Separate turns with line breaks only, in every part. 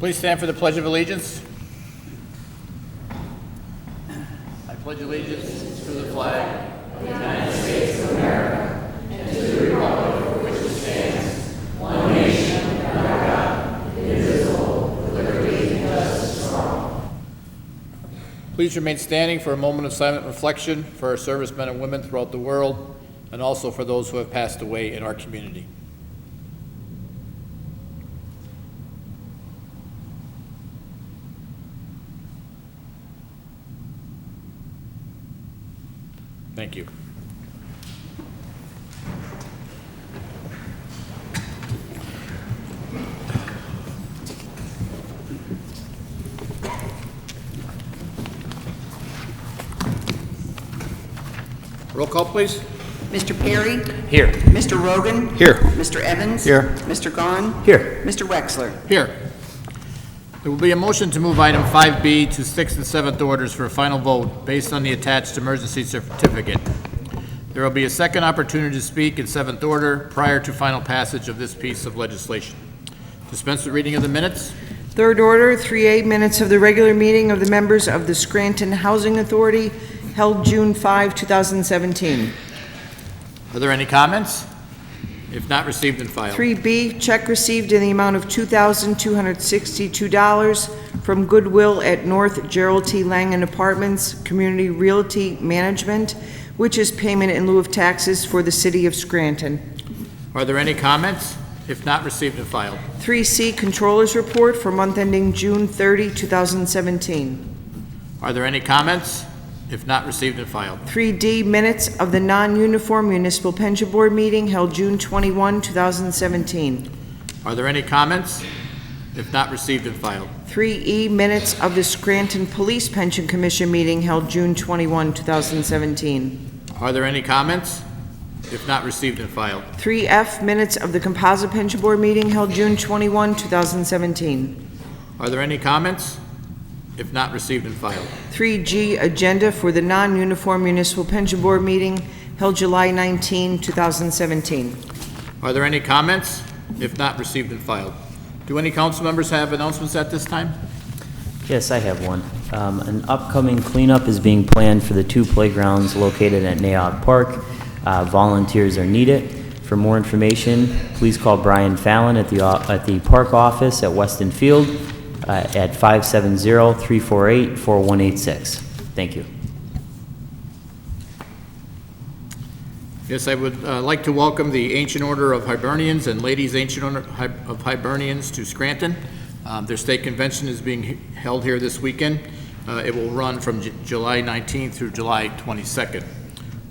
Please stand for the Pledge of Allegiance. I pledge allegiance to the flag of the United States of America and to the republic for which it stands, one nation, under God, indivisible, with liberty and justice for all. Please remain standing for a moment of silent reflection for our servicemen and women throughout the world, and also for those who have passed away in our community. Thank you. Roll call, please.
Mr. Perry?
Here.
Mr. Rogan?
Here.
Mr. Evans?
Here.
Mr. Gahn?
Here.
Mr. Wexler?
Here. There will be a motion to move item 5B to 6th and 7th orders for a final vote based on the attached emergency certificate. There will be a second opportunity to speak in 7th order prior to final passage of this piece of legislation. Dispense with reading of the minutes.
Third order, 3A, minutes of the regular meeting of the members of the Scranton Housing Authority held June 5, 2017.
Are there any comments? If not, received and filed.
3B, check received in the amount of $2,262 from Goodwill at North Gerald T. Langen Apartments, Community Realty Management, which is payment in lieu of taxes for the city of Scranton.
Are there any comments? If not, received and filed.
3C, Controller's Report for month ending June 30, 2017.
Are there any comments? If not, received and filed.
3D, minutes of the non-uniform municipal pension board meeting held June 21, 2017.
Are there any comments? If not, received and filed.
3E, minutes of the Scranton Police Pension Commission meeting held June 21, 2017.
Are there any comments? If not, received and filed.
3F, minutes of the Composite Pension Board meeting held June 21, 2017.
Are there any comments? If not, received and filed.
3G, agenda for the non-uniform municipal pension board meeting held July 19, 2017.
Are there any comments? If not, received and filed. Do any council members have announcements at this time?
Yes, I have one. An upcoming cleanup is being planned for the two playgrounds located at Nayout Park. Volunteers are needed. For more information, please call Brian Fallon at the park office at Weston Field at 570-348-4186. Thank you.
Yes, I would like to welcome the Ancient Order of Hibernians and Ladies Ancient Order of Hibernians to Scranton. Their state convention is being held here this weekend. It will run from July 19th through July 22nd.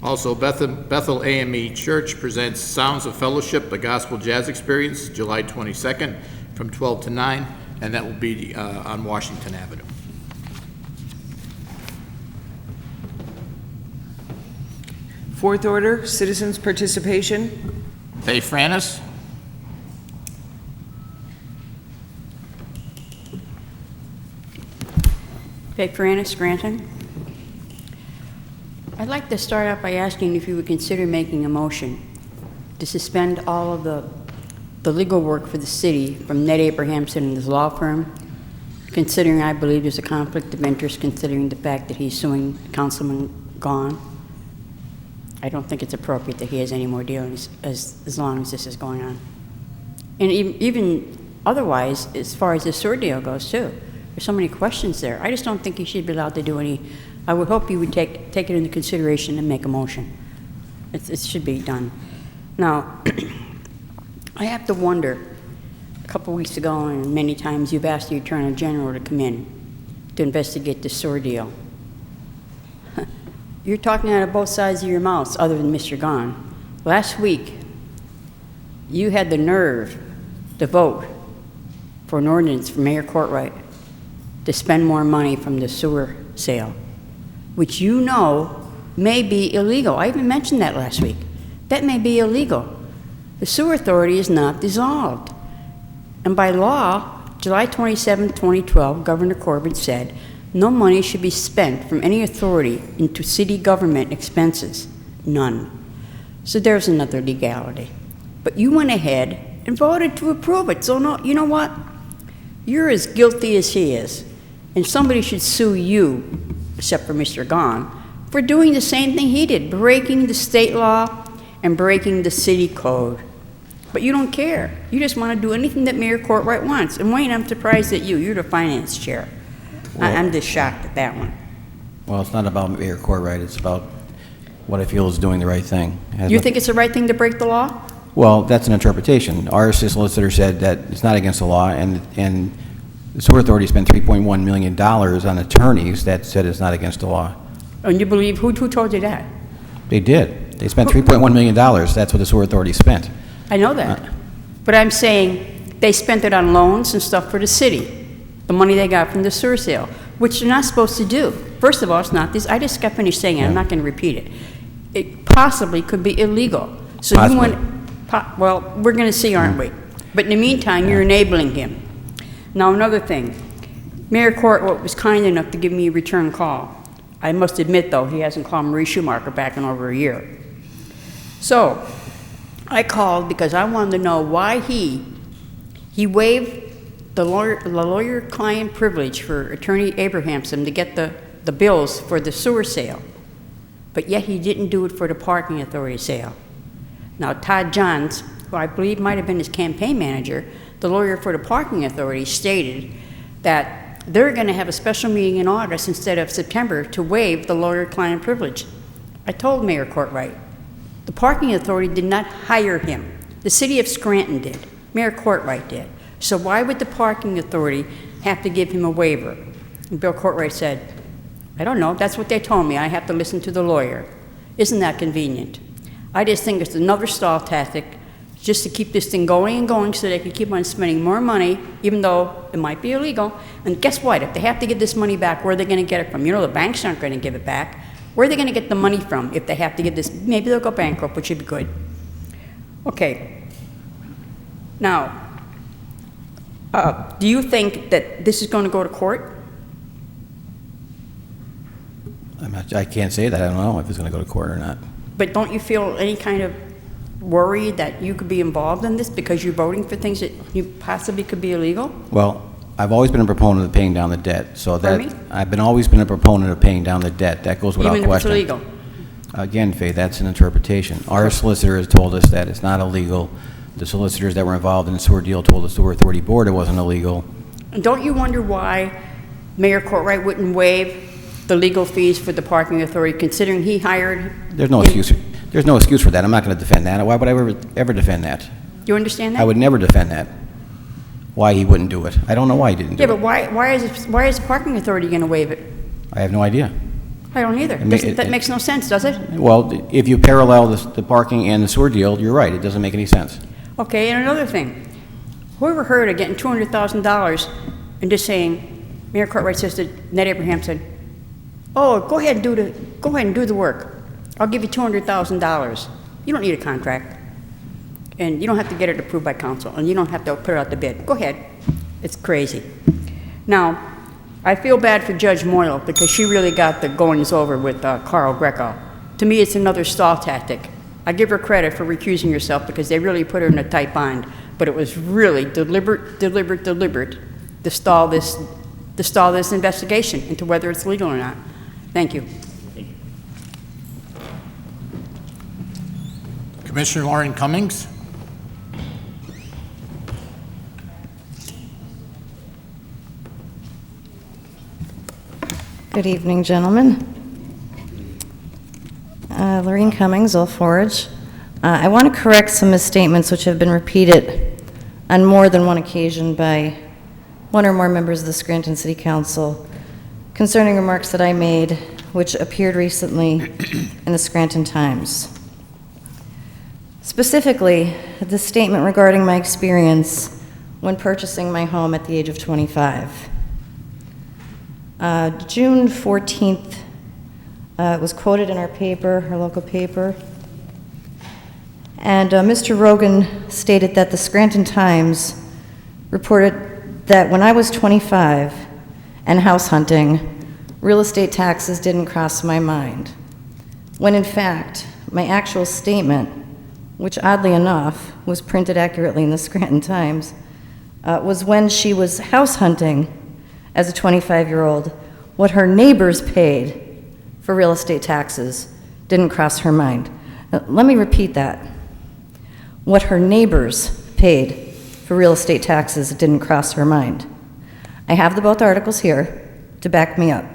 Also, Bethel AME Church presents Sounds of Fellowship, a gospel jazz experience, July 22nd from 12 to 9, and that will be on Washington Avenue.
Fourth order, citizens' participation.
Faye Franis.
Faye Franis, Scranton. I'd like to start out by asking if you would consider making a motion to suspend all of the legal work for the city from Ned Abrahamson and his law firm, considering I believe there's a conflict of interest, considering the fact that he's suing Councilman Gahn. I don't think it's appropriate that he has any more dealings as long as this is going on. And even otherwise, as far as the sewer deal goes too, there's so many questions there. I just don't think he should be allowed to do any. I would hope you would take it into consideration and make a motion. It should be done. Now, I have to wonder, a couple weeks ago and many times you've asked the Attorney General to come in to investigate the sewer deal. You're talking out of both sides of your mouths other than Mr. Gahn. Last week, you had the nerve to vote for an ordinance for Mayor Courtwright to spend more money from the sewer sale, which you know may be illegal. I even mentioned that last week. That may be illegal. The sewer authority is not dissolved. And by law, July 27, 2012, Governor Corbett said, no money should be spent from any authority into city government expenses. None. So there's another legality. But you went ahead and voted to approve it. So no, you know what? You're as guilty as he is. And somebody should sue you, except for Mr. Gahn, for doing the same thing he did, breaking the state law and breaking the city code. But you don't care. You just want to do anything that Mayor Courtwright wants. And Wayne, I'm surprised at you. You're the finance chair. I'm just shocked at that one.
Well, it's not about Mayor Courtwright, it's about what I feel is doing the right thing.
You think it's the right thing to break the law?
Well, that's an interpretation. Our solicitor said that it's not against the law, and the Sewer Authority spent $3.1 million on attorneys that said it's not against the law.
And you believe, who told you that?
They did. They spent $3.1 million. That's what the Sewer Authority spent.
I know that. But I'm saying they spent it on loans and stuff for the city, the money they got from the sewer sale, which they're not supposed to do. First of all, it's not this. I just got finished saying it. I'm not going to repeat it. It possibly could be illegal. So
Possibly.
you want, well, we're going to see, aren't we? But in the meantime, you're enabling him. Now, another thing. Mayor Courtwright was kind enough to give me a return call. I must admit, though, he hasn't called Marie Schumacher back in over a year. So, I called because I wanted to know why he waived the lawyer-client privilege for Attorney Abrahamson to get the bills for the sewer sale, but yet he didn't do it for the parking authority sale. Now, Todd Johns, who I believe might have been his campaign manager, the lawyer for the parking authority, stated that they're going to have a special meeting in August instead of September to waive the lawyer-client privilege. I told Mayor Courtwright, the parking authority did not hire him. The city of Scranton did. Mayor Courtwright did. So why would the parking authority have to give him a waiver? And Bill Courtwright said, I don't know. That's what they told me. I have to listen to the lawyer. Isn't that convenient? I just think it's another stall tactic just to keep this thing going and going so they can keep on spending more money, even though it might be illegal. And guess what? If they have to get this money back, where are they going to get it from? You know, the banks aren't going to give it back. Where are they going to get the money from if they have to give this? Maybe they'll go bankrupt, which would be good. Okay. Now, do you think that this is going to go to court?
I can't say that. I don't know if it's going to go to court or not.
But don't you feel any kind of worry that you could be involved in this because you're voting for things that you possibly could be illegal?
Well, I've always been a proponent of paying down the debt. So that
Pardon me?
I've always been a proponent of paying down the debt. That goes without
Even if it's
question.
illegal?
Again, Faith, that's an interpretation. Our solicitor has told us that it's not illegal. The solicitors that were involved in the sewer deal told the Sewer Authority Board it wasn't illegal.
And don't you wonder why Mayor Courtwright wouldn't waive the legal fees for the parking authority, considering he hired?
There's no excuse. There's no excuse for that. I'm not going to defend that. Why would I ever defend that?
You understand that?
I would never defend that. Why he wouldn't do it. I don't know why he didn't do
Yeah,
it.
but why is the parking authority going to waive it?
I have no idea.
I don't either. That makes no sense, does it?
Well, if you parallel the parking and the sewer deal, you're right. It doesn't make any sense.
Okay, and another thing. Whoever heard of getting $200,000 and just saying, Mayor Courtwright says to Ned Abrahamson, oh, go ahead and do the work. I'll give you $200,000. You don't need a contract. And you don't have to get it approved by council, and you don't have to put it out to bid. Go ahead. It's crazy. Now, I feel bad for Judge Moyle because she really got the goings over with Carl Greco. To me, it's another stall tactic. I give her credit for recusing herself because they really put her in a tight bind, but it was really deliberate to stall this investigation into whether it's legal or not. Thank you.
Commissioner Lauren Cummings?
Good evening, gentlemen. Lorene Cummings, Old Forge. I want to correct some misstatements which have been repeated on more than one occasion by one or more members of the Scranton City Council concerning remarks that I made which appeared recently in the Scranton Times. Specifically, the statement regarding my experience when purchasing my home at the age of 25. June 14th, it was quoted in our paper, our local paper, and Mr. Rogan stated that the Scranton Times reported that when I was 25 and house hunting, real estate taxes didn't cross my mind, when in fact, my actual statement, which oddly enough was printed accurately in the Scranton Times, was when she was house hunting as a 25-year-old, what her neighbors paid for real estate taxes didn't cross her mind. Let me repeat that. What her neighbors paid for real estate taxes didn't cross her mind. I have the both articles here to back me up.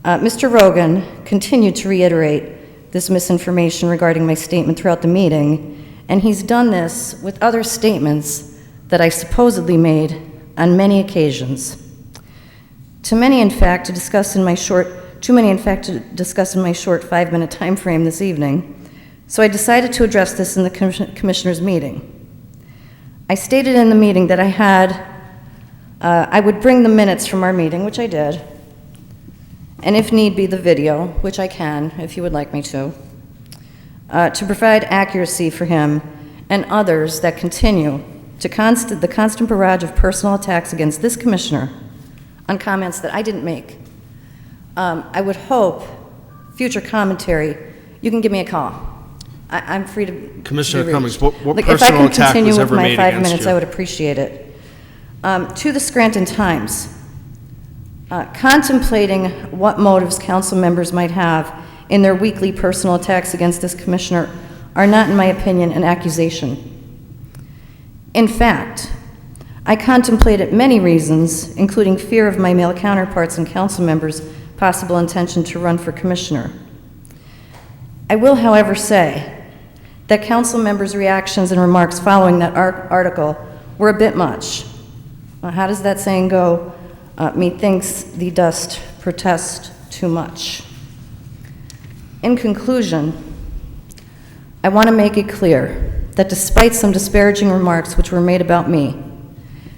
Mr. Rogan continued to reiterate this misinformation regarding my statement throughout the meeting, and he's done this with other statements that I supposedly made on many occasions. Too many, in fact, to discuss in my short 5-minute time frame this evening, so I decided to address this in the commissioners' meeting. I stated in the meeting that I would bring the minutes from our meeting, which I did, and if need be, the video, which I can, if you would like me to provide accuracy for him and others that continue the constant barrage of personal attacks against this commissioner on comments that I didn't make. I would hope, future commentary, you can give me a call. I'm free to
Commissioner
be
Cummings,
reached.
what
Like,
personal attack was ever made
If I can continue with my 5
against
minutes,
you?
I would appreciate it. To the Scranton Times, contemplating what motives council members might have in their weekly personal attacks against this commissioner are not, in my opinion, an accusation. In fact, I contemplated many reasons, including fear of my male counterparts and council members' possible intention to run for commissioner. I will, however, say that council members' reactions and remarks following that article were a bit much. How does that saying go? Methinks thee dost protest too much. In conclusion, I want to make it clear that despite some disparaging remarks which were made about me,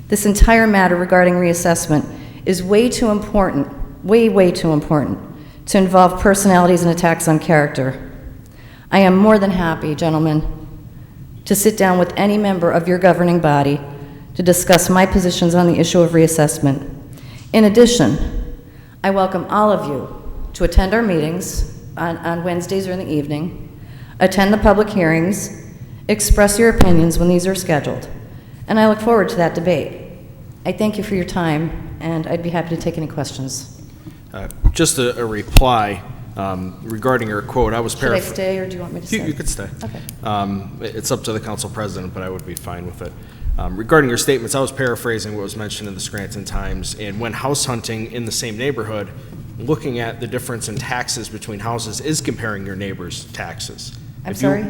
this entire matter regarding reassessment is way too important, way too important, to involve personalities and attacks on character. I am more than happy, gentlemen, to sit down with any member of your governing body to discuss my positions on the issue of reassessment. In addition, I welcome all of you to attend our meetings on Wednesdays or in the evening, attend the public hearings, express your opinions when these are scheduled, and I look forward to that debate. I thank you for your time, and I'd be happy to take any questions.
Just a reply regarding your quote. I was
Should I
paraphrasing.
stay, or do you want me to stay?
You could stay.
Okay.
It's up to the council president, but I would be fine with it. Regarding your statements, I was paraphrasing what was mentioned in the Scranton Times, and when house hunting in the same neighborhood, looking at the difference in taxes between houses is comparing your neighbor's taxes.
I'm sorry?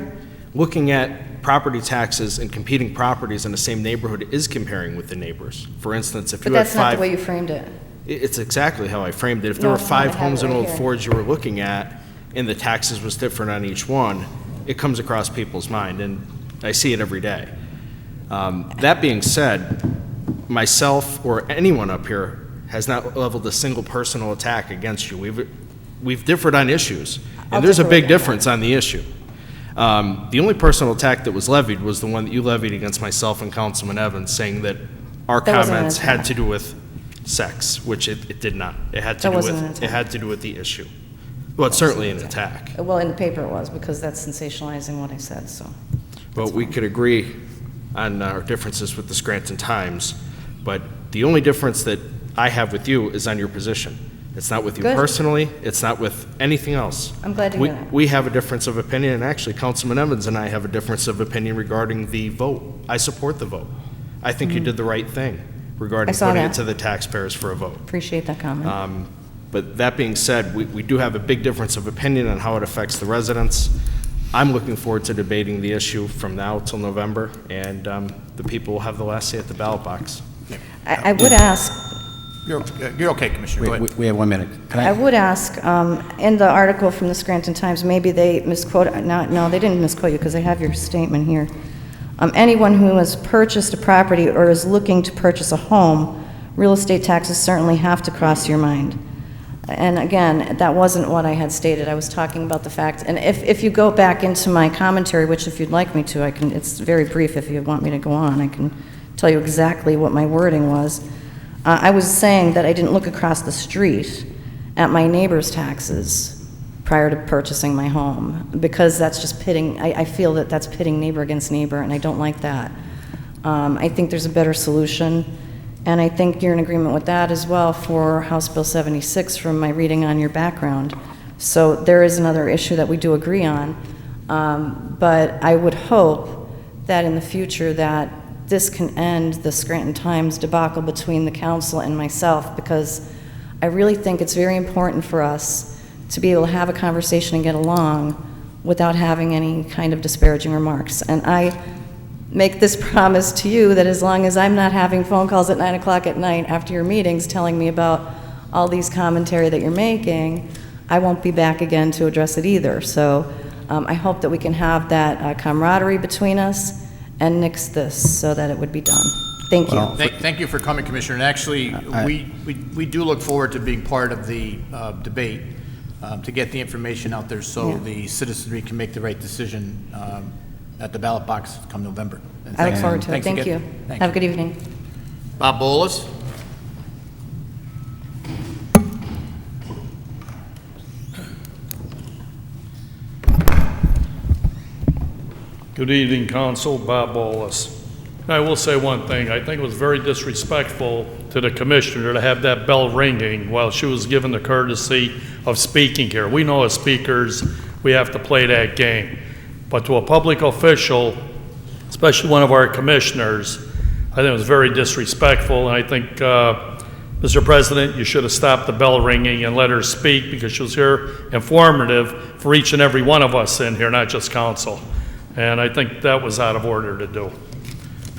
Looking at property taxes and competing properties in the same neighborhood is comparing with the neighbors. For instance, if
But
you had
that's not
five...
the way you framed it.
It's exactly how I framed it. If there
No,
were
it's not. I
5
have
homes
it
in
right
Old
here.
Forge you were looking at, and the taxes was different on each one, it comes across people's mind, and I see it every day. That being said, myself or anyone up here has not leveled a single personal attack against you. We've differed on issues,
I'll
and there's a
differ
big
with that.
difference on the issue. The only personal attack that was levied was the one that you levied against myself and Councilman Evans, saying that our
That wasn't an
comments
attack.
had to do with sex, which it did not. It had to
That
do
wasn't an
with,
attack.
it had to do with the issue. Well, it's certainly an attack.
Well, in the paper it was, because that's sensationalizing what I said, so.
But we could agree on our differences with the Scranton Times, but the only difference that I have with you is on your position. It's not with you
Good.
personally, it's not with anything else.
I'm glad to hear that.
We have a difference of opinion, and actually, Councilman Evans and I have a difference of opinion regarding the vote. I support the vote. I think you did the right thing regarding
Mm-hmm. I saw
putting it
that.
to the taxpayers for a vote.
Appreciate that comment.
But that being said, we do have a big difference of opinion on how it affects the residents. I'm looking forward to debating the issue from now till November, and the people will have the last say at the ballot box.
I would ask,
You're okay, Commissioner. Go ahead.
We have 1 minute. Can
I would ask, in the article from the Scranton Times, maybe they misquoted, no, they didn't misquote you, because I have your statement here. Anyone who has purchased a property or is looking to purchase a home, real estate taxes certainly have to cross your mind. And again, that wasn't what I had stated. I was talking about the fact, and if you go back into my commentary, which if you'd like me to, I can, it's very brief if you want me to go on, I can tell you exactly what my wording was. I was saying that I didn't look across the street at my neighbor's taxes prior to purchasing my home, because that's just pitting, I feel that that's pitting neighbor against neighbor, and I don't like that. I think there's a better solution, and I think you're in agreement with that as well for House Bill 76 from my reading on your background. So there is another issue that we do agree on, but I would hope that in the future that this can end the Scranton Times debacle between the council and myself, because I really think it's very important for us to be able to have a conversation and get along without having any kind of disparaging remarks. And I make this promise to you that as long as I'm not having phone calls at 9 o'clock at night after your meetings telling me about all these commentary that you're making, I won't be back again to address it either. So I hope that we can have that camaraderie between us and nix this so that it would be done. Thank you.
Thank you for coming, Commissioner. And actually, we do look forward to being part of the debate to get the information out there so
Yeah.
the citizenry can make the right decision at the ballot box come November. And
I look
thanks-
forward to it.
thanks
Thank
again.
you.
Thank
Have a good evening.
Bob Bolas?
Good evening, Council. Bob Bolus. I will say one thing. I think it was very disrespectful to the commissioner to have that bell ringing while she was given the courtesy of speaking here. We know as speakers, we have to play that game. But to a public official, especially one of our commissioners, I think it was very disrespectful. And I think, Mr. President, you should have stopped the bell ringing and let her speak, because she was here informative for each and every one of us in here, not just council. And I think that was out of order to do.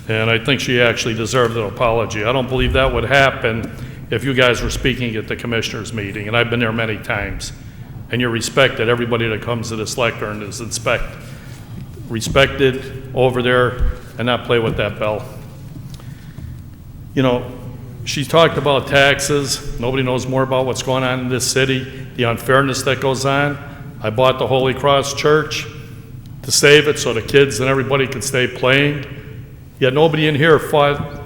And I think she actually deserved an apology. I don't believe that would happen if you guys were speaking at the commissioners' meeting, and I've been there many times. And you respected everybody that comes to this lectern is respected over there, and not play with that bell. You know, she talked about taxes. Nobody knows more about what's going on in this city, the unfairness that goes on. I bought the Holy Cross Church to save it so the kids and everybody could stay playing. Yet nobody in here fought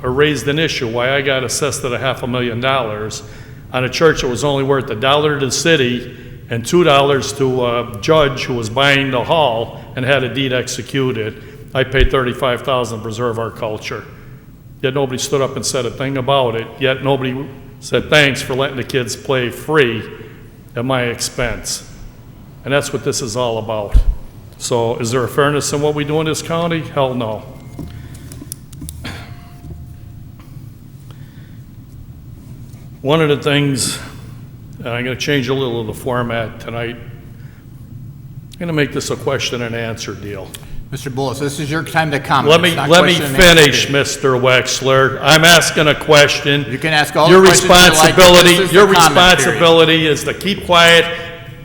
or raised an issue why I got assessed at $500,000 on a church that was only worth $1 to the city and $2 to a judge who was buying the hall and had a deed executed. I paid $35,000 to preserve our culture. Yet nobody stood up and said a thing about it. Yet nobody said thanks for letting the kids play free at my expense. And that's what this is all about. So is there a fairness in what we do in this county? Hell no. One of the things, and I'm going to change a little of the format tonight, I'm going to make this a question and answer deal.
Mr. Bolas, this is your time to comment.
Let me
It's not question and answer
finish,
period.
Mr. Wexler. I'm asking a question.
You can ask all
Your
the questions you like, but this is the
Your
comment period.
responsibility is to keep quiet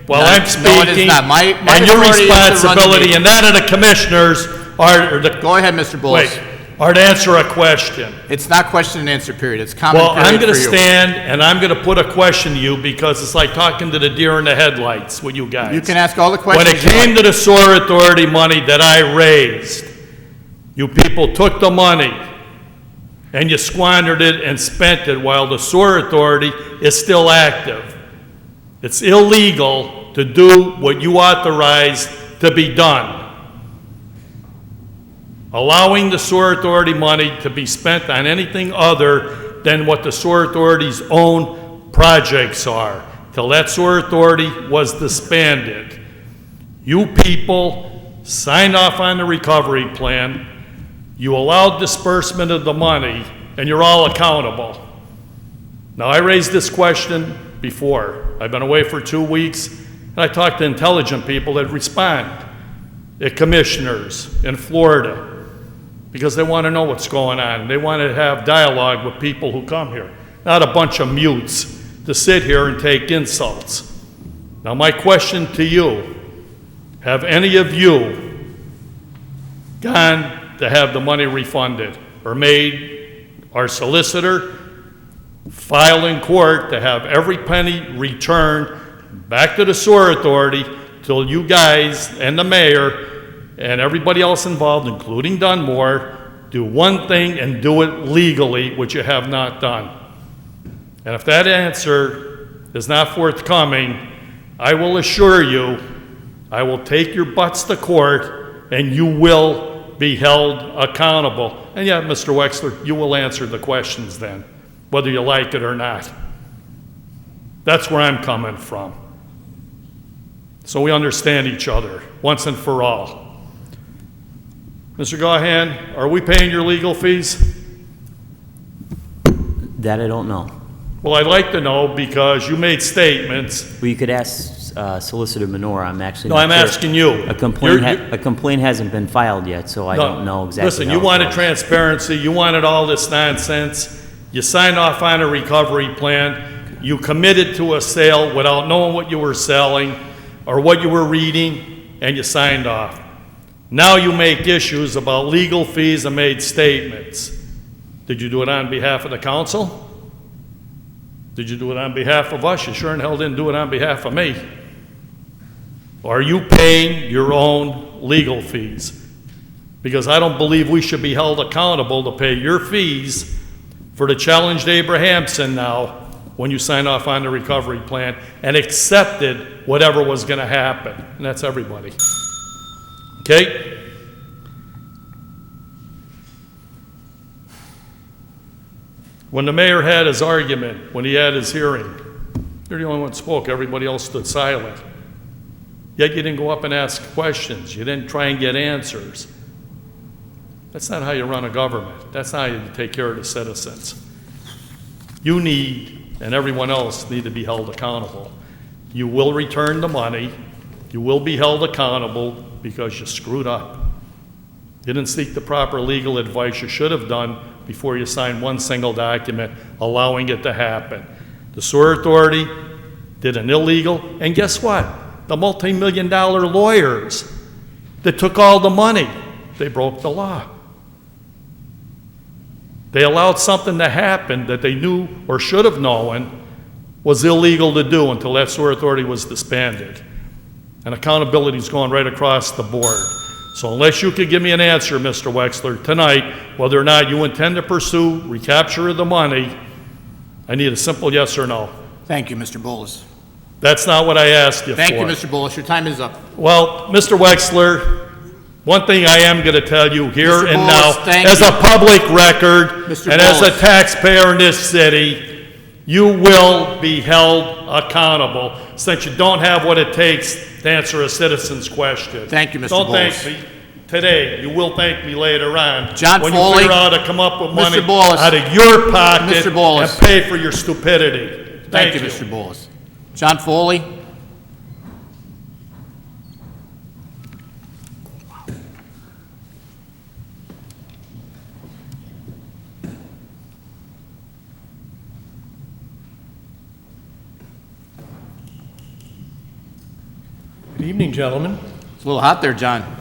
while
No,
I'm
no,
speaking.
it is not. My
And your
authority is to run the
responsibility
meeting.
and that of the commissioners are the,
Go ahead, Mr. Bolas.
wait, are to answer a question.
It's not question and answer period. It's comment
Well,
period
I'm going to
for you.
stand and I'm going to put a question to you, because it's like talking to the deer in the headlights with you guys.
You can ask all the
When
questions
it came
you
to the sewer authority money that I raised, you people took the money and you squandered it and spent it while the sewer authority is still active. It's illegal to do what you authorized to be done. Allowing the sewer authority money to be spent on anything other than what the sewer authority's own projects are, till that sewer authority was disbanded. You people signed off on the recovery plan, you allowed disbursement of the money, and you're all accountable. Now, I raised this question before. I've been away for 2 weeks, and I talked to intelligent people that respond, at commissioners in Florida, because they want to know what's going on. They want to have dialogue with people who come here, not a bunch of mutes to sit here and take insults. Now, my question to you, have any of you gone to have the money refunded or made our solicitor file in court to have every penny returned back to the sewer authority till you guys and the mayor and everybody else involved, including Dunmore, do one thing and do it legally, which you have not done? And if that answer is not forthcoming, I will assure you, I will take your butts to court and you will be held accountable. And yeah, Mr. Wexler, you will answer the questions then, whether you like it or not. That's where I'm coming from. So we understand each other once and for all. Mr. Gahan, are we paying your legal fees?
That I don't know.
Well, I'd like to know because you made statements.
Well, you could ask Solicitor Minora. I'm actually
No,
not
I'm
sure.
asking you.
A complaint hasn't been filed yet, so I don't know exactly.
Listen,
how
you
it
wanted
goes.
transparency, you wanted all this nonsense. You signed off on a recovery plan. You committed to a sale without knowing what you were selling or what you were reading, and you signed off. Now you make issues about legal fees and made statements. Did you do it on behalf of the council? Did you do it on behalf of us? You sure in hell didn't do it on behalf of me. Or are you paying your own legal fees? Because I don't believe we should be held accountable to pay your fees for the challenged Abrahamson now when you signed off on the recovery plan and accepted whatever was going to happen. And that's everybody. Okay? When the mayor had his argument, when he had his hearing, you're the only one that spoke. Everybody else stood silent. Yet you didn't go up and ask questions. You didn't try and get answers. That's not how you run a government. That's not how you take care of the citizens. You need, and everyone else need to be held accountable. You will return the money. You will be held accountable because you screwed up. You didn't seek the proper legal advice you should have done before you signed one single document allowing it to happen. The sewer authority did an illegal, and guess what? The multi-million-dollar lawyers that took all the money, they broke the law. They allowed something to happen that they knew or should have known was illegal to do until that sewer authority was disbanded. And accountability is going right across the board. So unless you could give me an answer, Mr. Wexler, tonight, whether or not you intend to pursue recapture of the money, I need a simple yes or no.
Thank you, Mr. Bullis.
That's not what I asked you for.
Thank you, Mr. Bullis. Your time is up.
Well, Mr. Wexler, one thing I am going to tell you here
Mr.
and
Bullis,
now,
thank
as
you.
a public record
Mr.
and as a
Bullis.
taxpayer in this city, you will be held accountable since you don't have what it takes to answer a citizen's question.
Thank you, Mr.
Don't
Bullis.
thank me today. You will thank me later on.
John
when
Foley.
you figure out how to come up with money
Mr. Bullis.
out of your pocket
Mr. Bullis.
and pay for your stupidity.
Thank you, Mr. Bullis. John Foley?
Good evening, gentlemen.
It's a little hot there, John.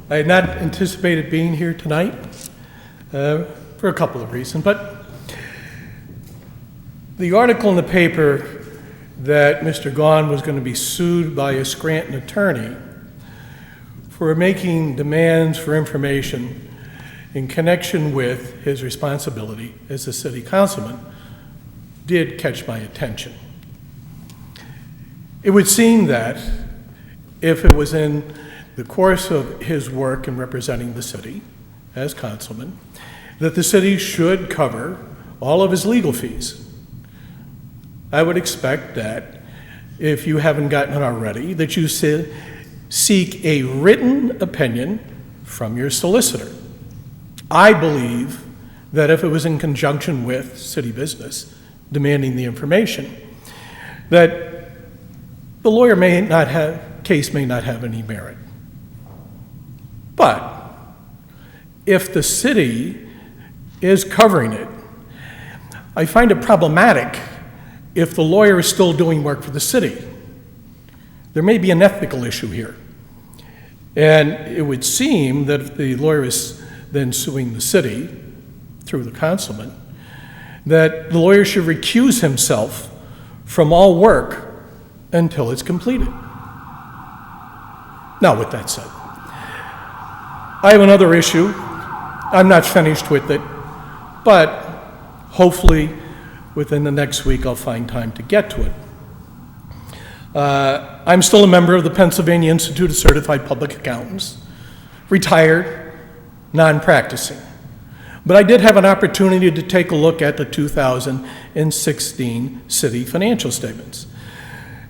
I had not anticipated being here tonight for a couple of reasons, but the article in the paper that Mr. Gahn was going to be sued by a Scranton attorney for making demands for information in connection with his responsibility as a city councilman did catch my attention. It would seem that if it was in the course of his work in representing the city as councilman, that the city should cover all of his legal fees. I would expect that if you haven't gotten it already, that you seek a written opinion from your solicitor. I believe that if it was in conjunction with city business demanding the information, that the lawyer case may not have any merit. But if the city is covering it, I find it problematic if the lawyer is still doing work for the city. There may be an ethical issue here. And it would seem that if the lawyer is then suing the city through the councilman, that the lawyer should recuse himself from all work until it's completed. Now, with that said, I have another issue. I'm not finished with it, but hopefully within the next week I'll find time to get to it. I'm still a member of the Pennsylvania Institute of Certified Public Accountants retired, non-practicing. But I did have an opportunity to take a look at the 2016 city financial statements.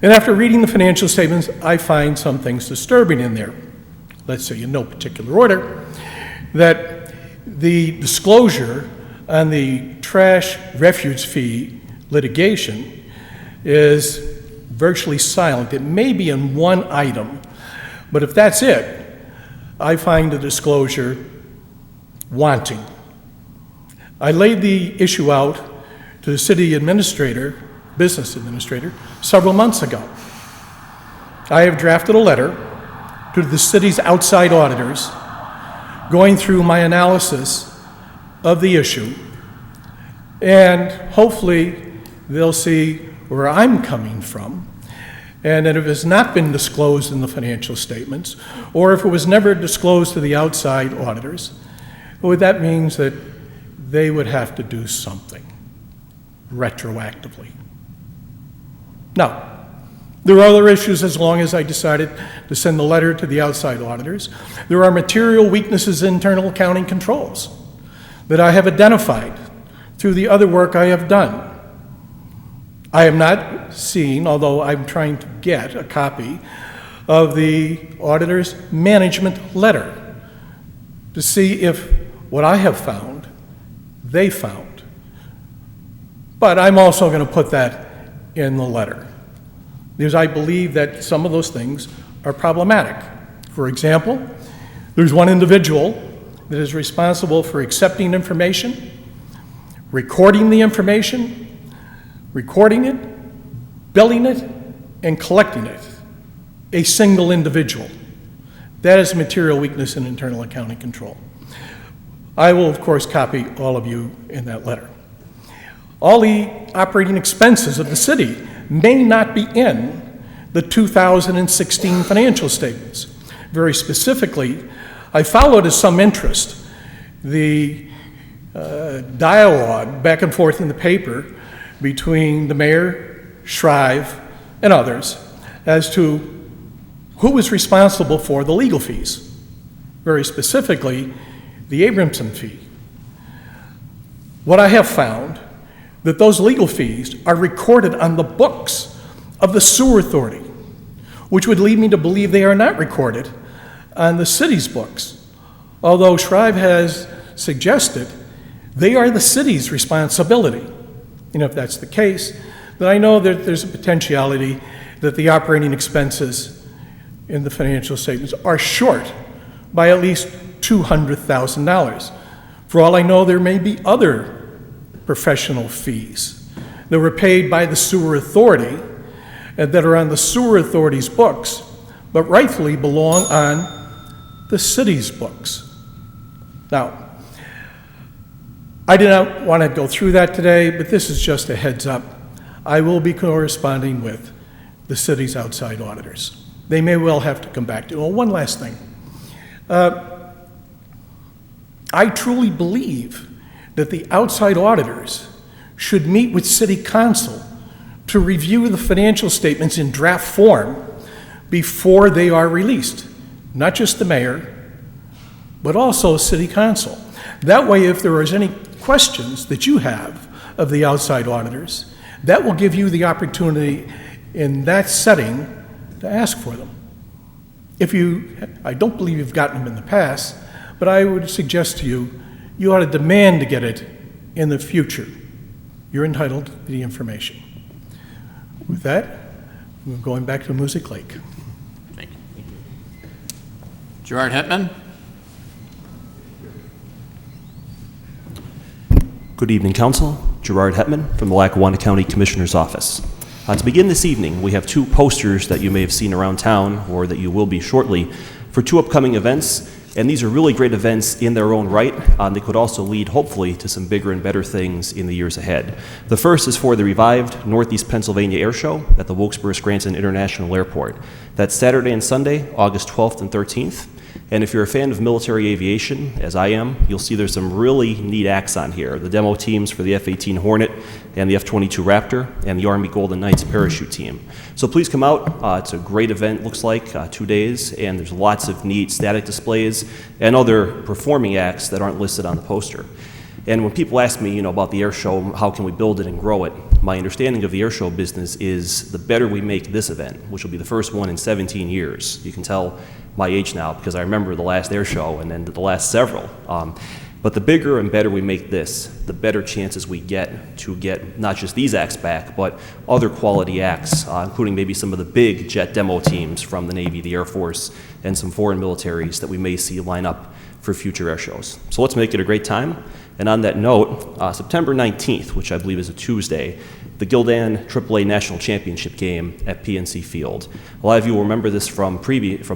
And after reading the financial statements, I find some things disturbing in there. Let's say in no particular order, that the disclosure on the trash refuse fee litigation is virtually silent. It may be in one item, but if that's it, I find the disclosure wanting. I laid the issue out to the city administrator, business administrator, several months ago. I have drafted a letter to the city's outside auditors going through my analysis of the issue, and hopefully they'll see where I'm coming from, and that if it's not been disclosed in the financial statements, or if it was never disclosed to the outside auditors, well, that means that they would have to do something retroactively. Now, there are other issues as long as I decided to send the letter to the outside auditors. There are material weaknesses in internal accounting controls that I have identified through the other work I have done. I have not seen, although I'm trying to get a copy of the auditor's management letter to see if what I have found, they found. But I'm also going to put that in the letter, because I believe that some of those things are problematic. For example, there's one individual that is responsible for accepting information, recording the information, recording it, billing it, and collecting it. A single individual. That is a material weakness in internal accounting control. I will, of course, copy all of you in that letter. All the operating expenses of the city may not be in the 2016 financial statements. Very specifically, I followed with some interest the dialogue back and forth in the paper between the mayor, Shrive, and others as to who was responsible for the legal fees. Very specifically, the Abramson fee. What I have found, that those legal fees are recorded on the books of the sewer authority, which would lead me to believe they are not recorded on the city's books. Although Shrive has suggested they are the city's responsibility. And if that's the case, then I know that there's a potentiality that the operating expenses in the financial statements are short by at least $200,000. For all I know, there may be other professional fees that were paid by the sewer authority and that are on the sewer authority's books, but rightfully belong on the city's books. Now, I did not want to go through that today, but this is just a heads up. I will be corresponding with the city's outside auditors. They may well have to come back to. Well, one last thing. I truly believe that the outside auditors should meet with city council to review the financial statements in draft form before they are released. Not just the mayor, but also city council. That way, if there is any questions that you have of the outside auditors, that will give you the opportunity in that setting to ask for them. I don't believe you've gotten them in the past, but I would suggest to you, you ought to demand to get it in the future. You're entitled to the information. With that, we're going back to Music Lake.
Thank you. Gerard Hetman.
Good evening, Council. Gerard Hetman from the Lackawanna County Commissioner's Office. To begin this evening, we have two posters that you may have seen around town, or that you will be shortly, for two upcoming events. And these are really great events in their own right. They could also lead, hopefully, to some bigger and better things in the years ahead. The first is for the revived Northeast Pennsylvania Air Show at the Wilkes-Barre-Scranton International Airport. That's Saturday and Sunday, August 12th and 13th. And if you're a fan of military aviation, as I am, you'll see there's some really neat acts on here. The demo teams for the F-18 Hornet, and the F-22 Raptor, and the Army Golden Knights parachute team. So please come out. It's a great event, looks like, 2 days, and there's lots of neat static displays and other performing acts that aren't listed on the poster. And when people ask me, about the air show, how can we build it and grow it, my understanding of the air show business is the better we make this event, which will be the first one in 17 years. You can tell my age now because I remember the last air show and then the last several. But the bigger and better we make this, the better chances we get to get not just these acts back, but other quality acts, including maybe some of the big jet demo teams from the Navy, the Air Force, and some foreign militaries that we may see line up for future air shows. So let's make it a great time. And on that note, September 19th, which I believe is a Tuesday, the Gildan AAA National Championship game at PNC Field. A lot of you will remember this from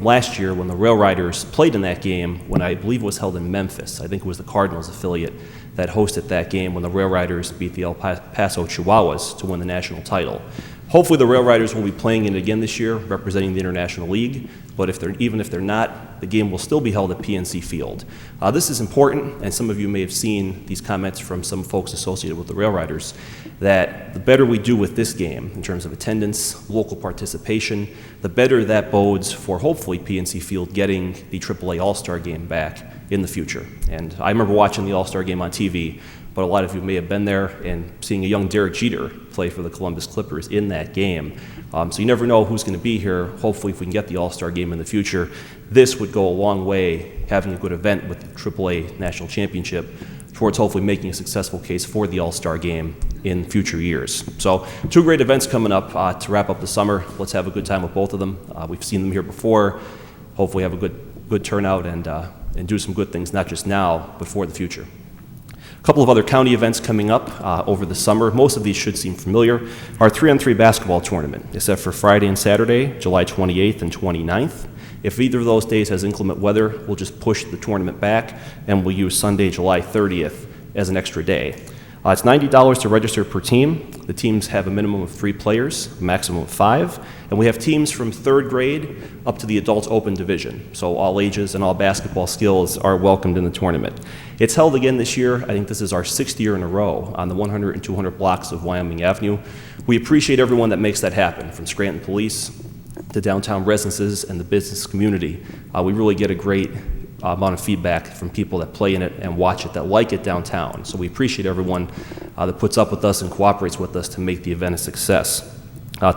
last year when the Rail Riders played in that game when I believe it was held in Memphis. I think it was the Cardinals affiliate that hosted that game when the Rail Riders beat the El Paso Chihuahuas to win the national title. Hopefully the Rail Riders will be playing it again this year, representing the International League, but even if they're not, the game will still be held at PNC Field. This is important, and some of you may have seen these comments from some folks associated with the Rail Riders, that the better we do with this game in terms of attendance, local participation, the better that bodes for hopefully PNC Field getting the AAA All-Star game back in the future. And I remember watching the All-Star game on TV, but a lot of you may have been there and seeing a young Derek Jeter play for the Columbus Clippers in that game. So you never know who's going to be here. Hopefully, if we can get the All-Star game in the future, this would go a long way, having a good event with the AAA National Championship, towards hopefully making a successful case for the All-Star game in future years. So 2 great events coming up to wrap up the summer. Let's have a good time with both of them. We've seen them here before. Hopefully have a good turnout and do some good things, not just now, but for the future. A couple of other county events coming up over the summer. Most of these should seem familiar. Our 3-on-3 basketball tournament is set for Friday and Saturday, July 28th and 29th. If either of those days has inclement weather, we'll just push the tournament back, and we'll use Sunday, July 30th as an extra day. It's $90 to register per team. The teams have a minimum of 3 players, a maximum of 5, and we have teams from 3rd grade up to the adult open division. So all ages and all basketball skills are welcomed in the tournament. It's held again this year. I think this is our 6th year in a row on the 100 and 200 blocks of Wyoming Avenue. We appreciate everyone that makes that happen, from Scranton Police to downtown residences and the business community. We really get a great amount of feedback from people that play in it and watch it, that like it downtown. So we appreciate everyone that puts up with us and cooperates with us to make the event a success.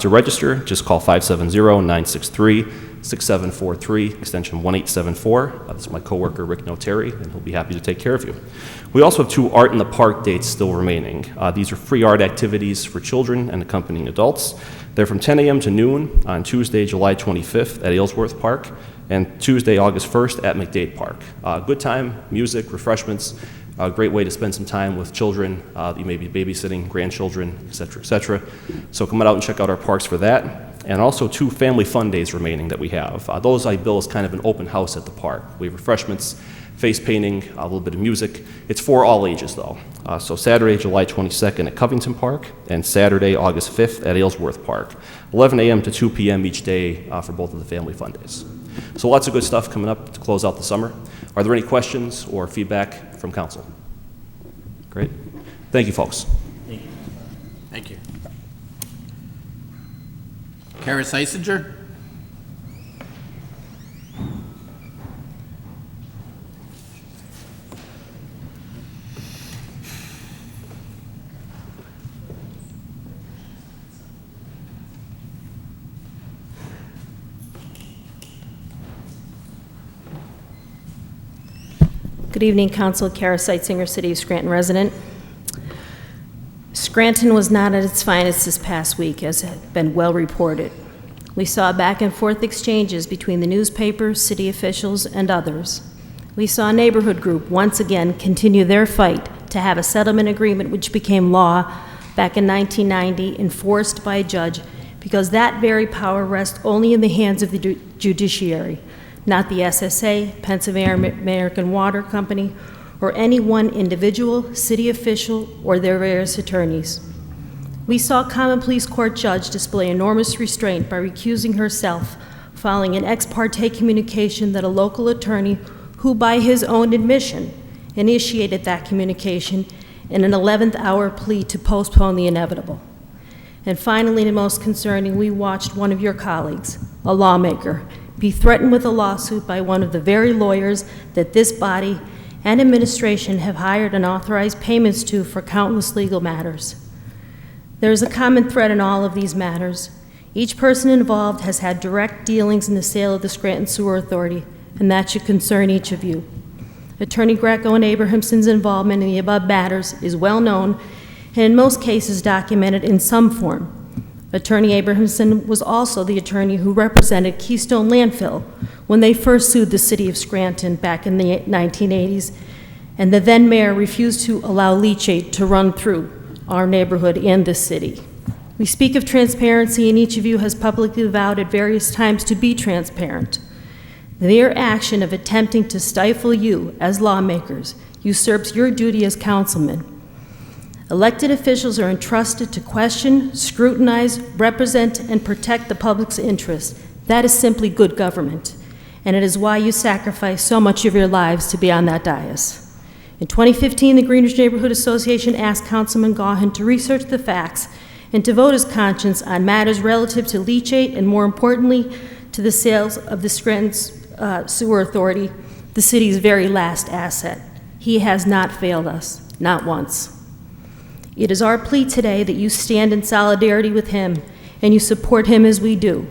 To register, just call 570-963-6743, extension 1874. This is my coworker, Rick Notary, and he'll be happy to take care of you. We also have 2 Art in the Park dates still remaining. These are free art activities for children and accompanying adults. They're from 10 a.m. to noon on Tuesday, July 25th at Aylesworth Park, and Tuesday, August 1st at McDade Park. Good time, music, refreshments, a great way to spend some time with children. You may be babysitting grandchildren, et cetera, et cetera. So come out and check out our parks for that. And also 2 family fun days remaining that we have. Those I bill as kind of an open house at the park. We have refreshments, face painting, a little bit of music. It's for all ages though. So Saturday, July 22nd at Covington Park, and Saturday, August 5th at Aylesworth Park. 11 a.m. to 2 p.m. each day for both of the family fun days. So lots of good stuff coming up to close out the summer. Are there any questions or feedback from council? Great. Thank you, folks.
Thank you. Kara Seisinger?
Good evening, Council. Kara Seitzinger, City of Scranton resident. Scranton was not at its finest this past week, as has been well reported. We saw back and forth exchanges between the newspaper, city officials, and others. We saw a neighborhood group once again continue their fight to have a settlement agreement which became law back in 1990, enforced by a judge, because that very power rests only in the hands of the judiciary, not the SSA, Pennsylvania American Water Company, or any one individual, city official, or their various attorneys. We saw a common police court judge display enormous restraint by recusing herself following an ex parte communication that a local attorney, who by his own admission initiated that communication, in an 11th hour plea to postpone the inevitable. And finally, the most concerning, we watched one of your colleagues, a lawmaker, be threatened with a lawsuit by one of the very lawyers that this body and administration have hired and authorized payments to for countless legal matters. There is a common thread in all of these matters. Each person involved has had direct dealings in the sale of the Scranton Sewer Authority, and that should concern each of you. Attorney Greco and Abrahamson's involvement in the above matters is well known and in most cases documented in some form. Attorney Abrahamson was also the attorney who represented Keystone Landfill when they first sued the city of Scranton back in the 1980s, and the then mayor refused to allow leachate to run through our neighborhood and the city. We speak of transparency, and each of you has publicly vowed at various times to be transparent. The mere action of attempting to stifle you as lawmakers usurps your duty as councilmen. Elected officials are entrusted to question, scrutinize, represent, and protect the public's interest. That is simply good government, and it is why you sacrifice so much of your lives to be on that dais. In 2015, the Greenwich Neighborhood Association asked Councilman Gaughan to research the facts and to vote his conscience on matters relative to leachate and, more importantly, to the sales of the Scranton Sewer Authority, the city's very last asset. He has not failed us, not once. It is our plea today that you stand in solidarity with him and you support him as we do.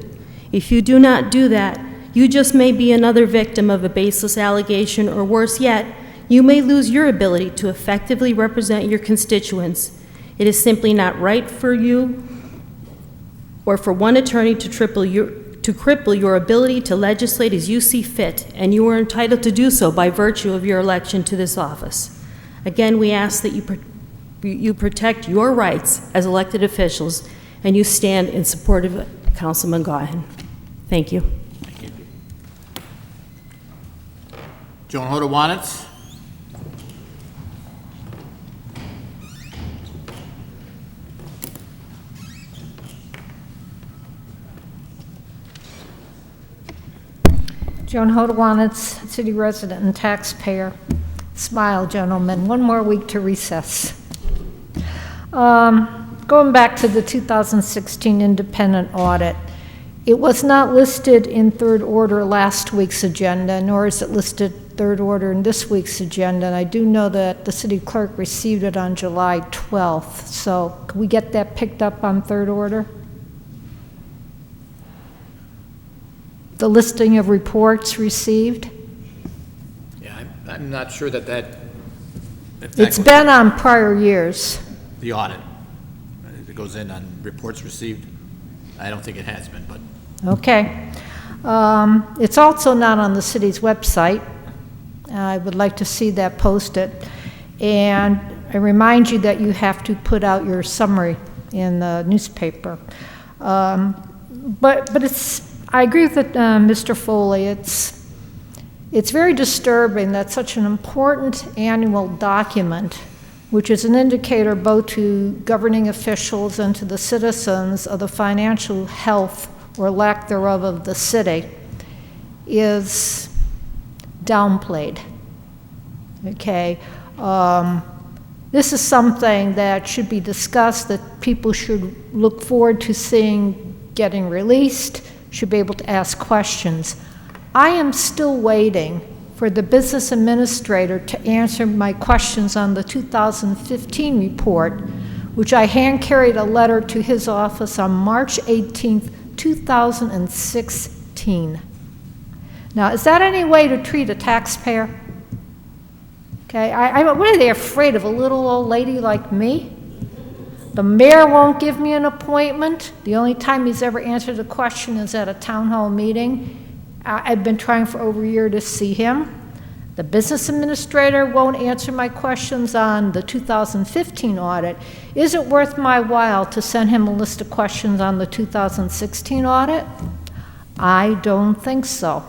If you do not do that, you just may be another victim of a baseless allegation, or worse yet, you may lose your ability to effectively represent your constituents. It is simply not right for you or for one attorney to cripple your ability to legislate as you see fit, and you are entitled to do so by virtue of your election to this office. Again, we ask that you protect your rights as elected officials, and you stand in support of Councilman Gaughan. Thank you.
Thank you. Joan Hodawanitz.
Joan Hodawanitz, city resident and taxpayer. Smile, gentlemen. One more week to recess. Going back to the 2016 independent audit, it was not listed in third order last week's agenda, nor is it listed third order in this week's agenda. And I do know that the city clerk received it on July 12th. So can we get that picked up on third order? The listing of reports received?
Yeah, I'm not sure that
It's been on prior years.
the audit. It goes in on reports received. I don't think it has been, but.
Okay. It's also not on the city's website. I would like to see that posted. And I remind you that you have to put out your summary in the newspaper. But I agree with Mr. Foley. It's very disturbing that such an important annual document, which is an indicator both to governing officials and to the citizens of the financial health or lack thereof of the city, is downplayed. Okay? This is something that should be discussed, that people should look forward to seeing getting released, should be able to ask questions. I am still waiting for the business administrator to answer my questions on the 2015 report, which I hand-carried a letter to his office on March 18th, 2016. Now, is that any way to treat a taxpayer? Okay, what are they afraid of, a little old lady like me? The mayor won't give me an appointment. The only time he's ever answered a question is at a town hall meeting. I've been trying for over a year to see him. The business administrator won't answer my questions on the 2015 audit. Is it worth my while to send him a list of questions on the 2016 audit? I don't think so.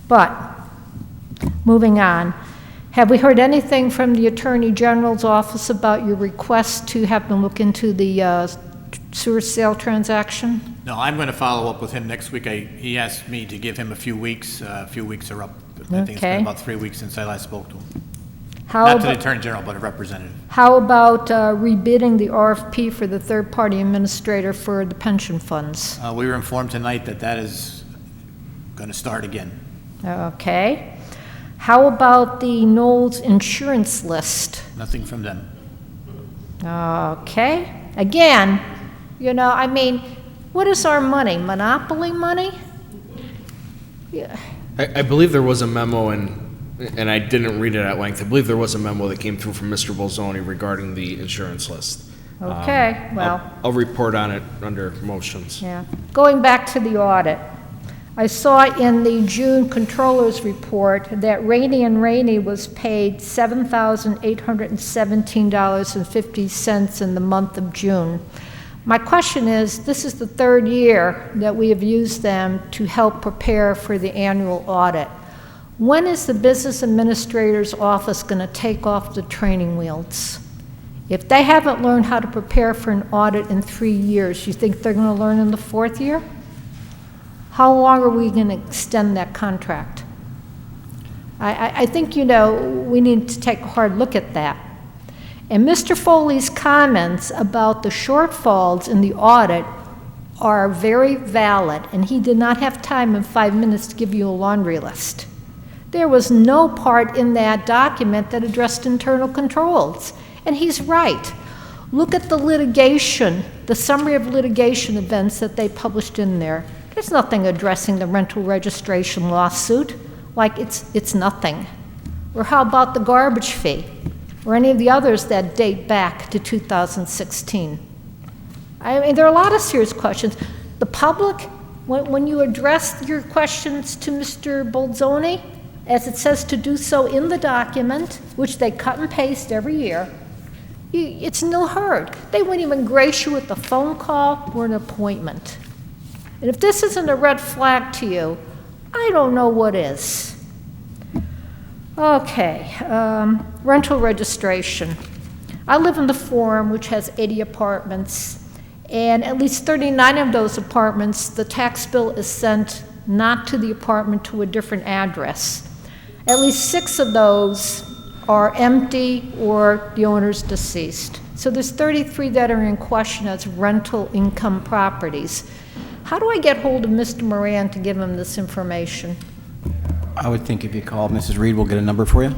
But, moving on. Have we heard anything from the Attorney General's office about your request to have them look into the sewer sale transaction?
No, I'm going to follow up with him next week. He asked me to give him a few weeks. A few weeks are up. I think it's been about 3 weeks since I last spoke to him.
How
Not to the
about,
Attorney General, but a representative.
how about rebidding the RFP for the third-party administrator for the pension funds?
We were informed tonight that that is going to start again.
Okay. How about the Knowles insurance list?
Nothing from them.
Okay. Again, you know, I mean, what is our money? Monopoly money? Yeah.
I believe there was a memo, and I didn't read it at length. I believe there was a memo that came through from Mr. Bolzoni regarding the insurance list.
Okay, well.
I'll report on it under motions.
Yeah. Going back to the audit, I saw in the June Controller's report that Rainey and Rainey was paid $7,817.50 in the month of June. My question is, this is the third year that we have used them to help prepare for the annual audit. When is the business administrator's office going to take off the training wheels? If they haven't learned how to prepare for an audit in 3 years, you think they're going to learn in the 4th year? How long are we going to extend that contract? I think, you know, we need to take a hard look at that. And Mr. Foley's comments about the shortfalls in the audit are very valid, and he did not have time in 5 minutes to give you a laundry list. There was no part in that document that addressed internal controls, and he's right. Look at the litigation, the summary of litigation events that they published in there. There's nothing addressing the rental registration lawsuit, like it's nothing. Or how about the garbage fee? Or any of the others that date back to 2016. I mean, there are a lot of serious questions. The public, when you address your questions to Mr. Bolzoni, as it says to do so in the document, which they cut and paste every year, it's nil heard. They wouldn't even grace you with a phone call or an appointment. And if this isn't a red flag to you, I don't know what is. Okay, rental registration. I live in the Forum, which has 80 apartments, and at least 39 of those apartments, the tax bill is sent not to the apartment, to a different address. At least 6 of those are empty or the owner's deceased. So there's 33 that are in question as rental income properties. How do I get hold of Mr. Moran to give him this information?
I would think if you call Mrs. Reed, we'll get a number for you.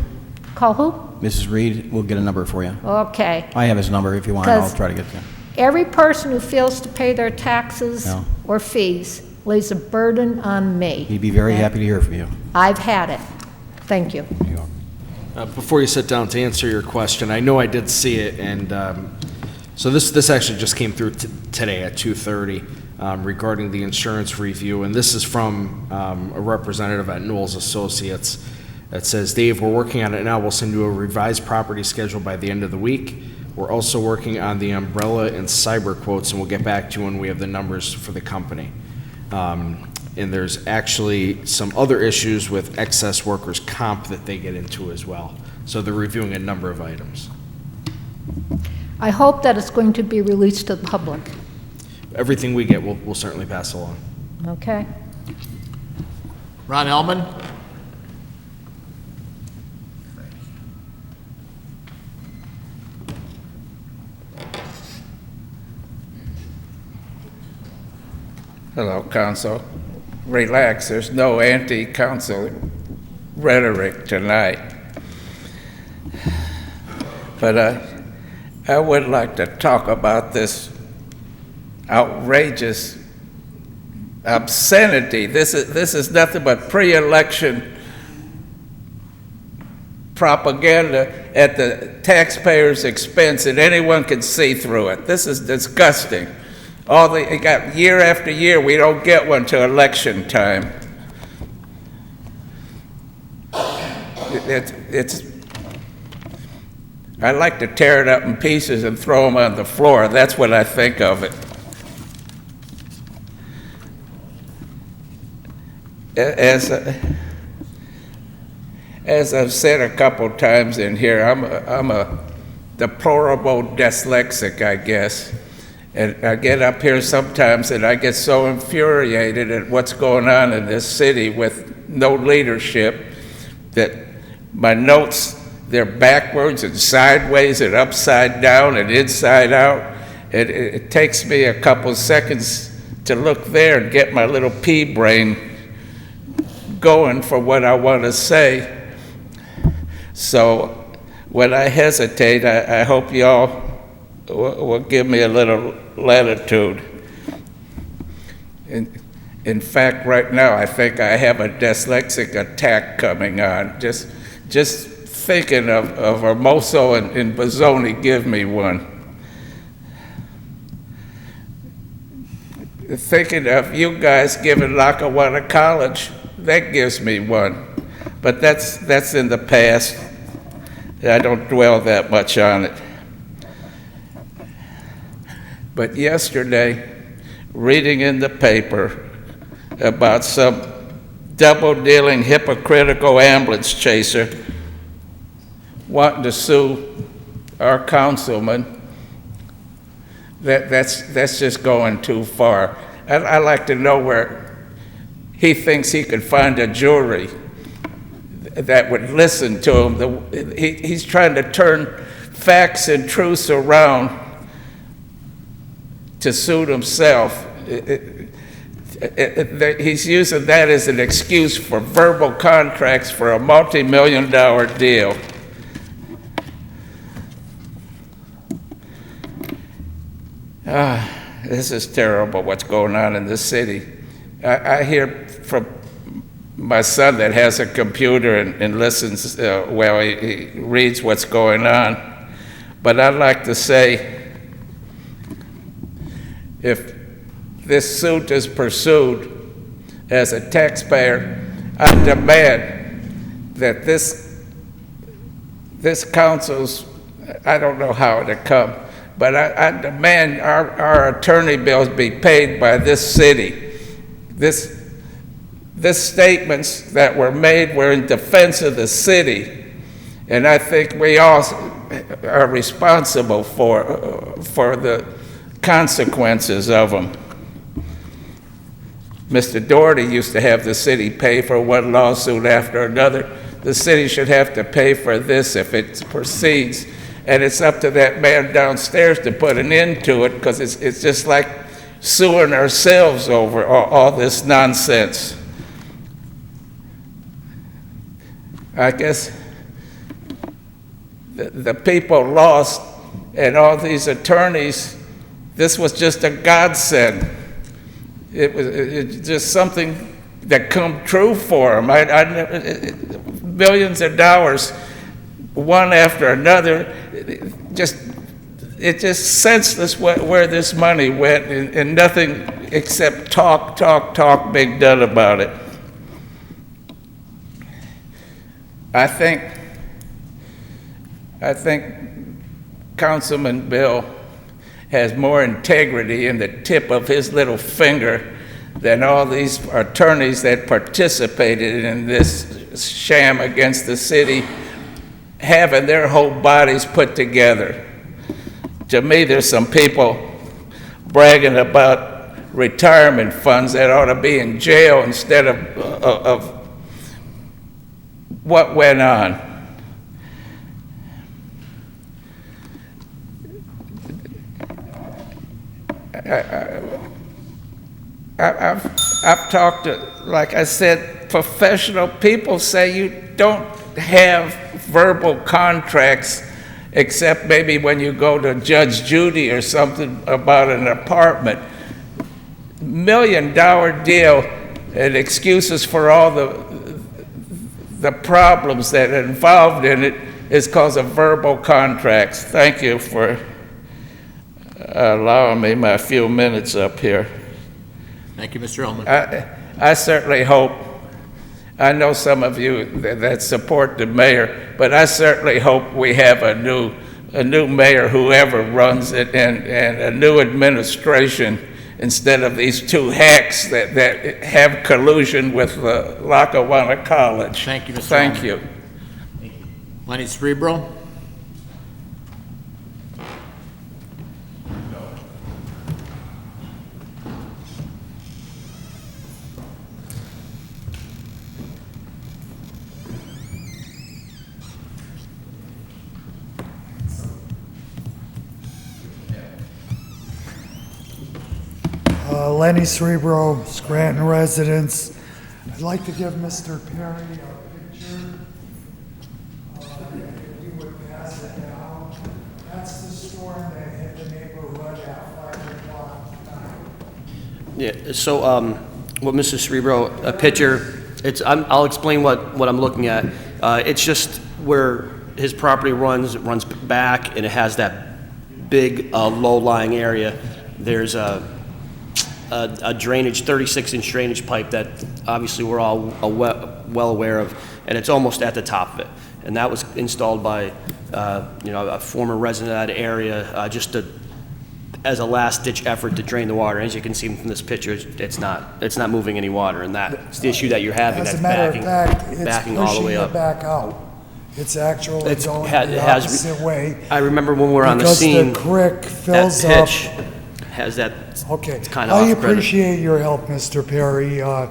Call who?
Mrs. Reed, we'll get a number for you.
Okay.
I have his number. If you want, I'll try to get to you.
Every person who fails to pay their taxes
No.
or fees lays a burden on me.
He'd be very happy to hear from you.
I've had it. Thank you.
Before you sit down to answer your question, I know I did see it, and so this actually just came through today at 2:30 regarding the insurance review, and this is from a representative at Knowles Associates that says, Dave, we're working on it now. We'll send you a revised property schedule by the end of the week. We're also working on the umbrella and cyber quotes, and we'll get back to you when we have the numbers for the company. And there's actually some other issues with excess workers' comp that they get into as well. So they're reviewing a number of items.
I hope that it's going to be released to the public.
Everything we get, we'll certainly pass along.
Okay.
Ron Ellman?
Hello, Council. Relax, there's no anti-council rhetoric tonight. But I would like to talk about this outrageous obscenity. This is nothing but pre-election propaganda at the taxpayers' expense, and anyone can see through it. This is disgusting. It got year after year, we don't get one till election time. I like to tear it up in pieces and throw them on the floor. That's what I think of it. As I've said a couple times in here, I'm a deplorable dyslexic, I guess. And I get up here sometimes and I get so infuriated at what's going on in this city with no leadership that my notes they're backwards and sideways and upside down and inside out. It takes me a couple seconds to look there and get my little pea brain going for what I want to say. So when I hesitate, I hope y'all will give me a little latitude. In fact, right now, I think I have a dyslexic attack coming on. Just thinking of Hermoso and Bozzoni, give me one. Thinking of you guys giving Lackawanna College, that gives me one. But that's in the past. I don't dwell that much on it. But yesterday, reading in the paper about some double-dealing, hypocritical ambulance chaser wanting to sue our councilman, that's just going too far. I'd like to know where he thinks he could find a jury that would listen to him. He's trying to turn facts and truths around to suit himself. He's using that as an excuse for verbal contracts for a multi-million-dollar deal. This is terrible what's going on in this city. I hear from my son that has a computer and listens, he reads what's going on. But I'd like to say, if this suit is pursued, as a taxpayer, I demand that this council's, I don't know how it'll come, but I demand our attorney bills be paid by this city. This statements that were made were in defense of the city, and I think we all are responsible for the consequences of them. Mr. Doherty used to have the city pay for one lawsuit after another. The city should have to pay for this if it proceeds. And it's up to that man downstairs to put an end to it, because it's just like suing ourselves over all this nonsense. I guess the people lost, and all these attorneys, this was just a godsend. It was just something that come true for them. Millions of dollars, one after another. It's just senseless where this money went, and nothing except talk being done about it. I think Councilman Bill has more integrity in the tip of his little finger than all these attorneys that participated in this sham against the city, having their whole bodies put together. To me, there's some people bragging about retirement funds that ought to be in jail instead of what went on. I've talked to, like I said, professional people say you don't have verbal contracts except maybe when you go to Judge Judy or something about an apartment. $1 million deal and excuses for all the problems that are involved in it is because of verbal contracts. Thank you for allowing me my few minutes up here.
Thank you, Mr. Ullman.
I certainly hope, I know some of you that support the mayor, but I certainly hope we have a new mayor, whoever runs it, and a new administration instead of these two hacks that have collusion with Lackawanna College.
Thank you, Mr.
Thank
Ullman.
you.
Lenny Cerebro?
Lenny Cerebro, Scranton residents. I'd like to give Mr. Perry a picture. If you would pass it down. That's the storm that hit the neighborhood at 5 o'clock tonight.
Yeah, so what Mr. Cerebro, a picture, I'll explain what I'm looking at. It's just where his property runs back, and it has that big low-lying area. There's a drainage, 36-inch drainage pipe that obviously we're all well aware of, and it's almost at the top of it. And that was installed by a former resident of that area as a last-ditch effort to drain the water. As you can see from this picture, it's not moving any water, and that's the issue that you're having.
As
That's
a matter of fact, it's
backing all the way
pushing
up.
it back out. It's actually going the
has-
opposite way.
I remember when we were on the scene.
Because the creek fills
that
up.
pitch has that.
Okay,
It's kind of
I
off credit.
appreciate your help, Mr. Perry. You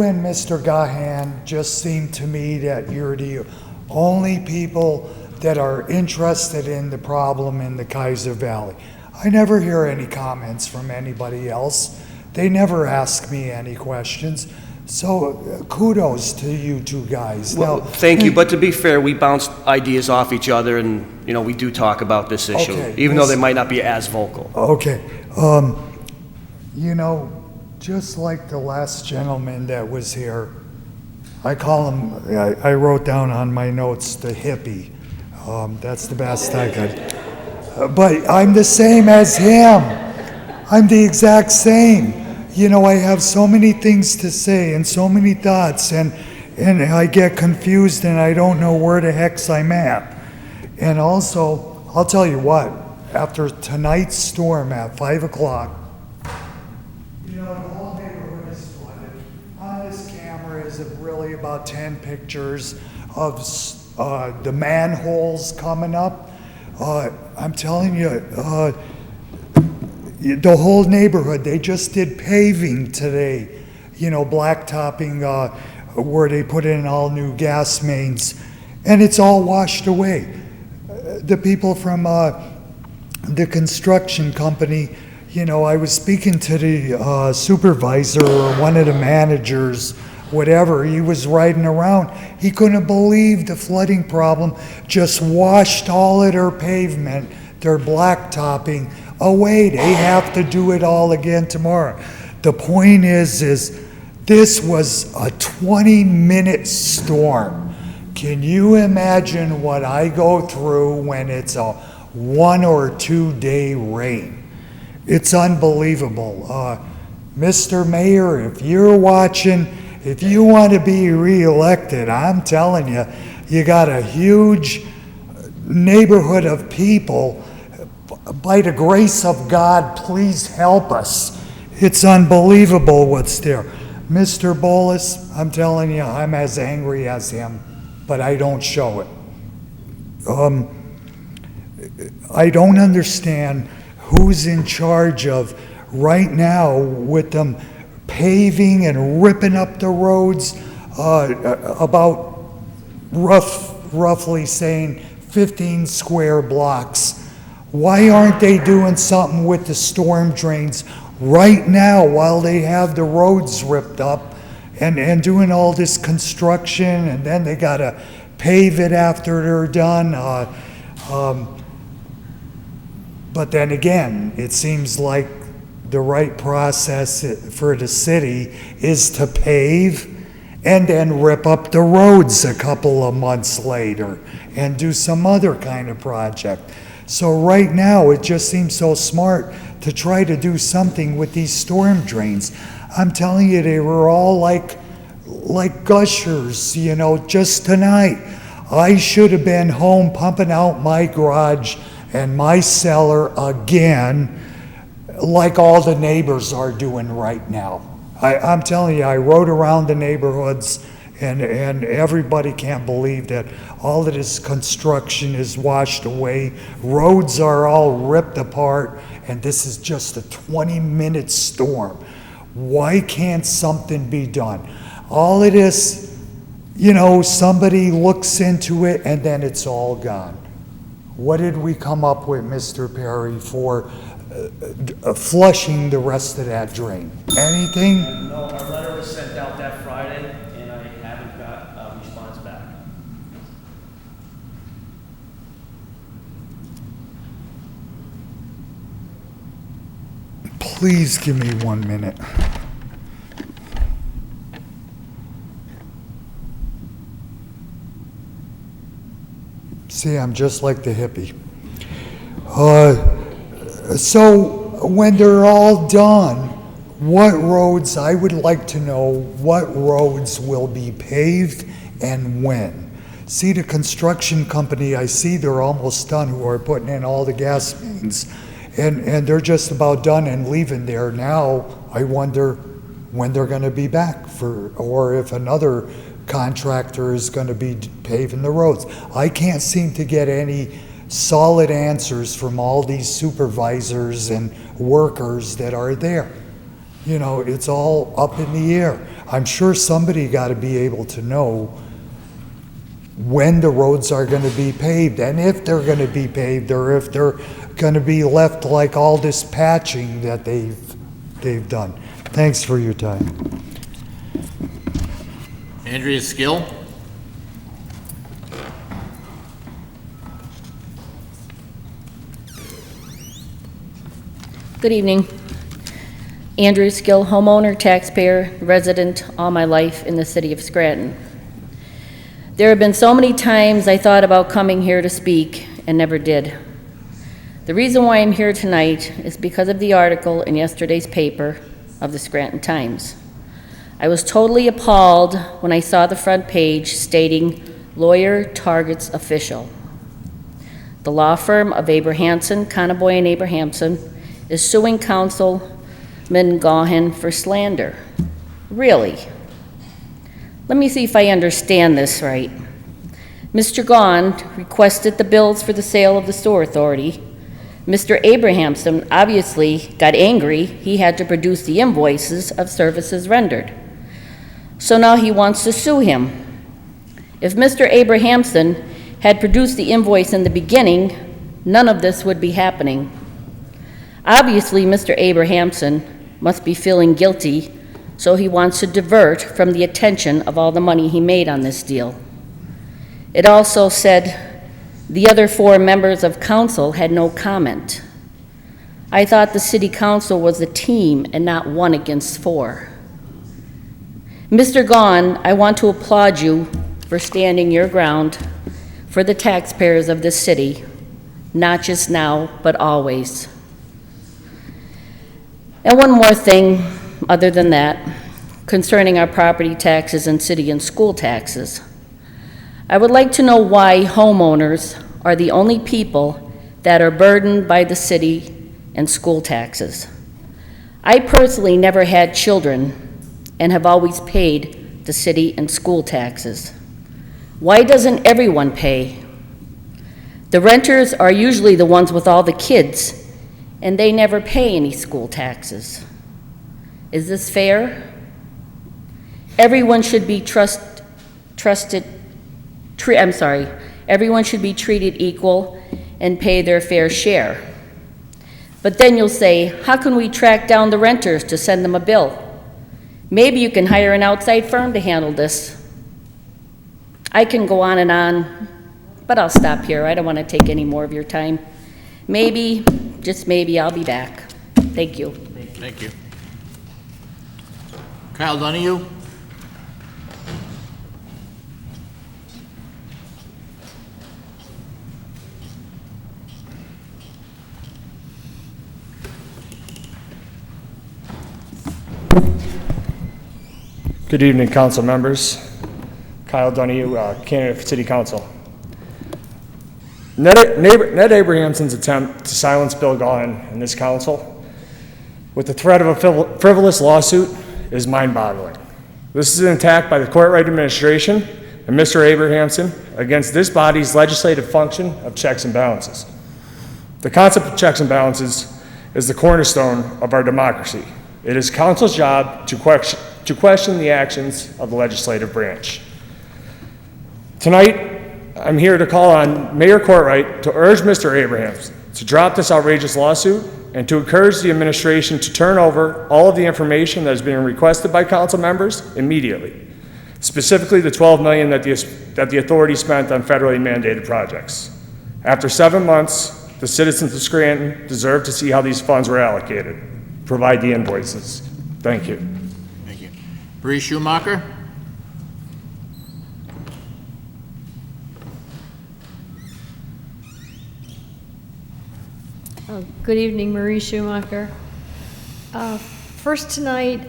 and Mr. Gahan just seem to me that you're the only people that are interested in the problem in the Kaiser Valley. I never hear any comments from anybody else. They never ask me any questions. So kudos to you two guys.
Well,
Now,
thank you, but to be fair, we bounce ideas off each other, and, we do talk about this issue,
Okay,
even though
this-
they might not be as vocal.
Okay, just like the last gentleman that was here, I call him, I wrote down on my notes, the hippie. That's the best I could. But I'm the same as him. I'm the exact same. I have so many things to say and so many thoughts, and I get confused and I don't know where the heck I'm at. And also, I'll tell you what, after tonight's storm at 5 o'clock, the whole neighborhood is flooded. On this camera is really about 10 pictures of the manholes coming up. I'm telling you, the whole neighborhood, they just did paving today, blacktopping where they put in all new gas mains, and it's all washed away. The people from the construction company, I was speaking to the supervisor or one of the managers, whatever, he was riding around. He couldn't believe the flooding problem just washed all of their pavement, their blacktopping, away. They have to do it all again tomorrow. The point is this was a 20-minute storm. Can you imagine what I go through when it's a 1 or 2 day rain? It's unbelievable. Mr. Mayor, if you're watching, if you want to be reelected, I'm telling you, you got a huge neighborhood of people. By the grace of God, please help us. It's unbelievable what's there. Mr. Bolus, I'm telling you, I'm as angry as him, but I don't show it. I don't understand who's in charge of right now with them paving and ripping up the roads, about roughly saying 15 square blocks. Why aren't they doing something with the storm drains right now while they have the roads ripped up and doing all this construction, and then they gotta pave it after they're done? But then again, it seems like the right process for the city is to pave and then rip up the roads a couple of months later and do some other kind of project. So right now, it just seems so smart to try to do something with these storm drains. I'm telling you, they were all like gushers, just tonight. I should have been home pumping out my garage and my cellar again, like all the neighbors are doing right now. I'm telling you, I rode around the neighborhoods, and everybody can't believe that all of this construction is washed away. Roads are all ripped apart, and this is just a 20-minute storm. Why can't something be done? All of this, somebody looks into it, and then it's all gone. What did we come up with, Mr. Perry, for flushing the rest of that drain? Anything?
No, our letter was sent out that Friday, and I haven't got a response back.
Please give me 1 minute. See, I'm just like the hippie. So when they're all done, what roads, I would like to know what roads will be paved and when. See, the construction company, I see they're almost done, who are putting in all the gas mains, and they're just about done and leaving there. Now, I wonder when they're gonna be back or if another contractor is gonna be paving the roads. I can't seem to get any solid answers from all these supervisors and workers that are there. You know, it's all up in the air. I'm sure somebody gotta be able to know when the roads are gonna be paved, and if they're gonna be paved, or if they're gonna be left like all this patching that they've done. Thanks for your time.
Andrea Skill?
Good evening. Andrew Skill, homeowner, taxpayer, resident all my life in the city of Scranton. There have been so many times I thought about coming here to speak and never did. The reason why I'm here tonight is because of the article in yesterday's paper of the Scranton Times. I was totally appalled when I saw the front page stating, "Lawyer targets official." The law firm of Abrahamson, Conaboy and Abrahamson is suing Councilman Gaughan for slander. Really? Let me see if I understand this right. Mr. Gaughan requested the bills for the sale of the sewer authority. Mr. Abrahamson obviously got angry. He had to produce the invoices of services rendered. So now he wants to sue him. If Mr. Abrahamson had produced the invoice in the beginning, none of this would be happening. Obviously, Mr. Abrahamson must be feeling guilty, so he wants to divert from the attention of all the money he made on this deal. It also said the other 4 members of council had no comment. I thought the city council was a team and not 1 against 4. Mr. Gaughan, I want to applaud you for standing your ground for the taxpayers of this city, not just now, but always. And one more thing, other than that, concerning our property taxes and city and school taxes. I would like to know why homeowners are the only people that are burdened by the city and school taxes. I personally never had children and have always paid the city and school taxes. Why doesn't everyone pay? The renters are usually the ones with all the kids, and they never pay any school taxes. Is this fair? Everyone should be everyone should be treated equal and pay their fair share. But then you'll say, how can we track down the renters to send them a bill? Maybe you can hire an outside firm to handle this. I can go on and on, but I'll stop here. I don't want to take any more of your time. Maybe, just maybe, I'll be back. Thank you.
Thank you. Kyle Donahue?
Good evening, council members. Kyle Donahue, candidate for city council. Ned Abrahamson's attempt to silence Bill Gaughan in this council with the threat of a frivolous lawsuit is mind-boggling. This is an attack by the Courtright Administration and Mr. Abrahamson against this body's legislative function of checks and balances. The concept of checks and balances is the cornerstone of our democracy. It is council's job to question the actions of the legislative branch. Tonight, I'm here to call on Mayor Courtright to urge Mr. Abrahamson to drop this outrageous lawsuit and to encourage the administration to turn over all of the information that is being requested by council members immediately, specifically the $12 million that the authority spent on federally mandated projects. After 7 months, the citizens of Scranton deserve to see how these funds were allocated. Provide the invoices. Thank you.
Thank you. Bree Schumacher?
Good evening, Marie Schumacher. First tonight,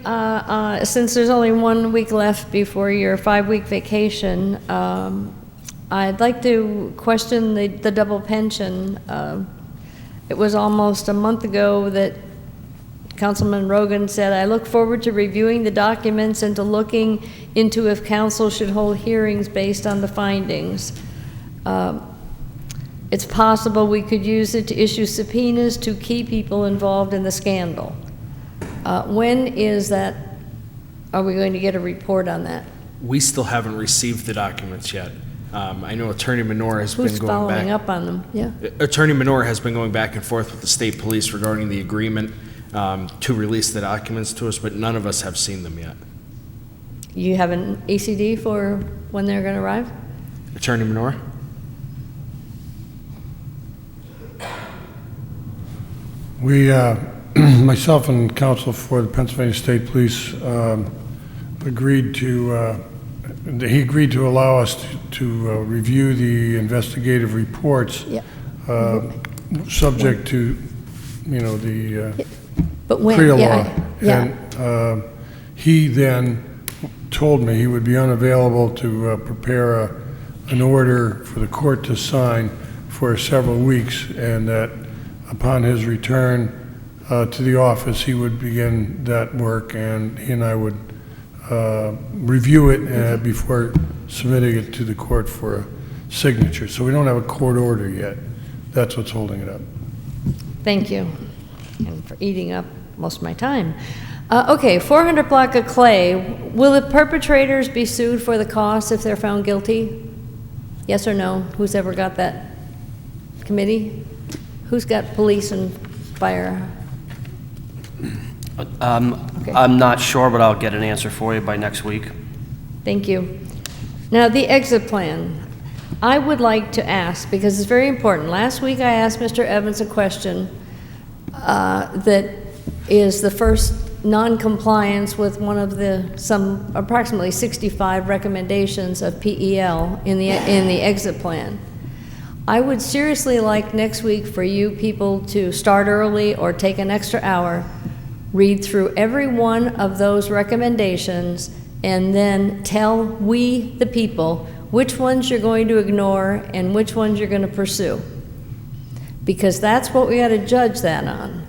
since there's only 1 week left before your 5-week vacation, I'd like to question the double pension. It was almost a month ago that Councilman Rogan said, "I look forward to reviewing the documents and to looking into if council should hold hearings based on the findings." It's possible we could use it to issue subpoenas to key people involved in the scandal. When is that? Are we going to get a report on that?
We still haven't received the documents yet. I know Attorney Menor has been going back.
Who's following up on them? Yeah.
Attorney Menor has been going back and forth with the state police regarding the agreement to release the documents to us, but none of us have seen them yet.
You have an ECD for when they're going to arrive?
Attorney Menor?
We, myself and counsel for the Pennsylvania State Police agreed to, he agreed to allow us to review the investigative reports, subject to, you know, the
but when,
PREA
yeah,
law. And he then told me he would be unavailable to prepare an order for the court to sign for several weeks, and that upon his return to the office, he would begin that work, and he and I would review it before submitting it to the court for a signature. So we don't have a court order yet. That's what's holding it up.
Thank you, and for eating up most of my time. Okay, 400 block of Clay. Will the perpetrators be sued for the costs if they're found guilty? Yes or no? Who's ever got that committee? Who's got police and fire? Okay.
I'm not sure, but I'll get an answer for you by next week.
Thank you. Now, the exit plan. I would like to ask, because it's very important. Last week I asked Mr. Evans a question that is the first non-compliance with one of some approximately 65 recommendations of PEL in the exit plan. I would seriously like next week for you people to start early or take an extra hour, read through every one of those recommendations, and then tell we, the people, which ones you're going to ignore and which ones you're going to pursue. Because that's what we got to judge that on.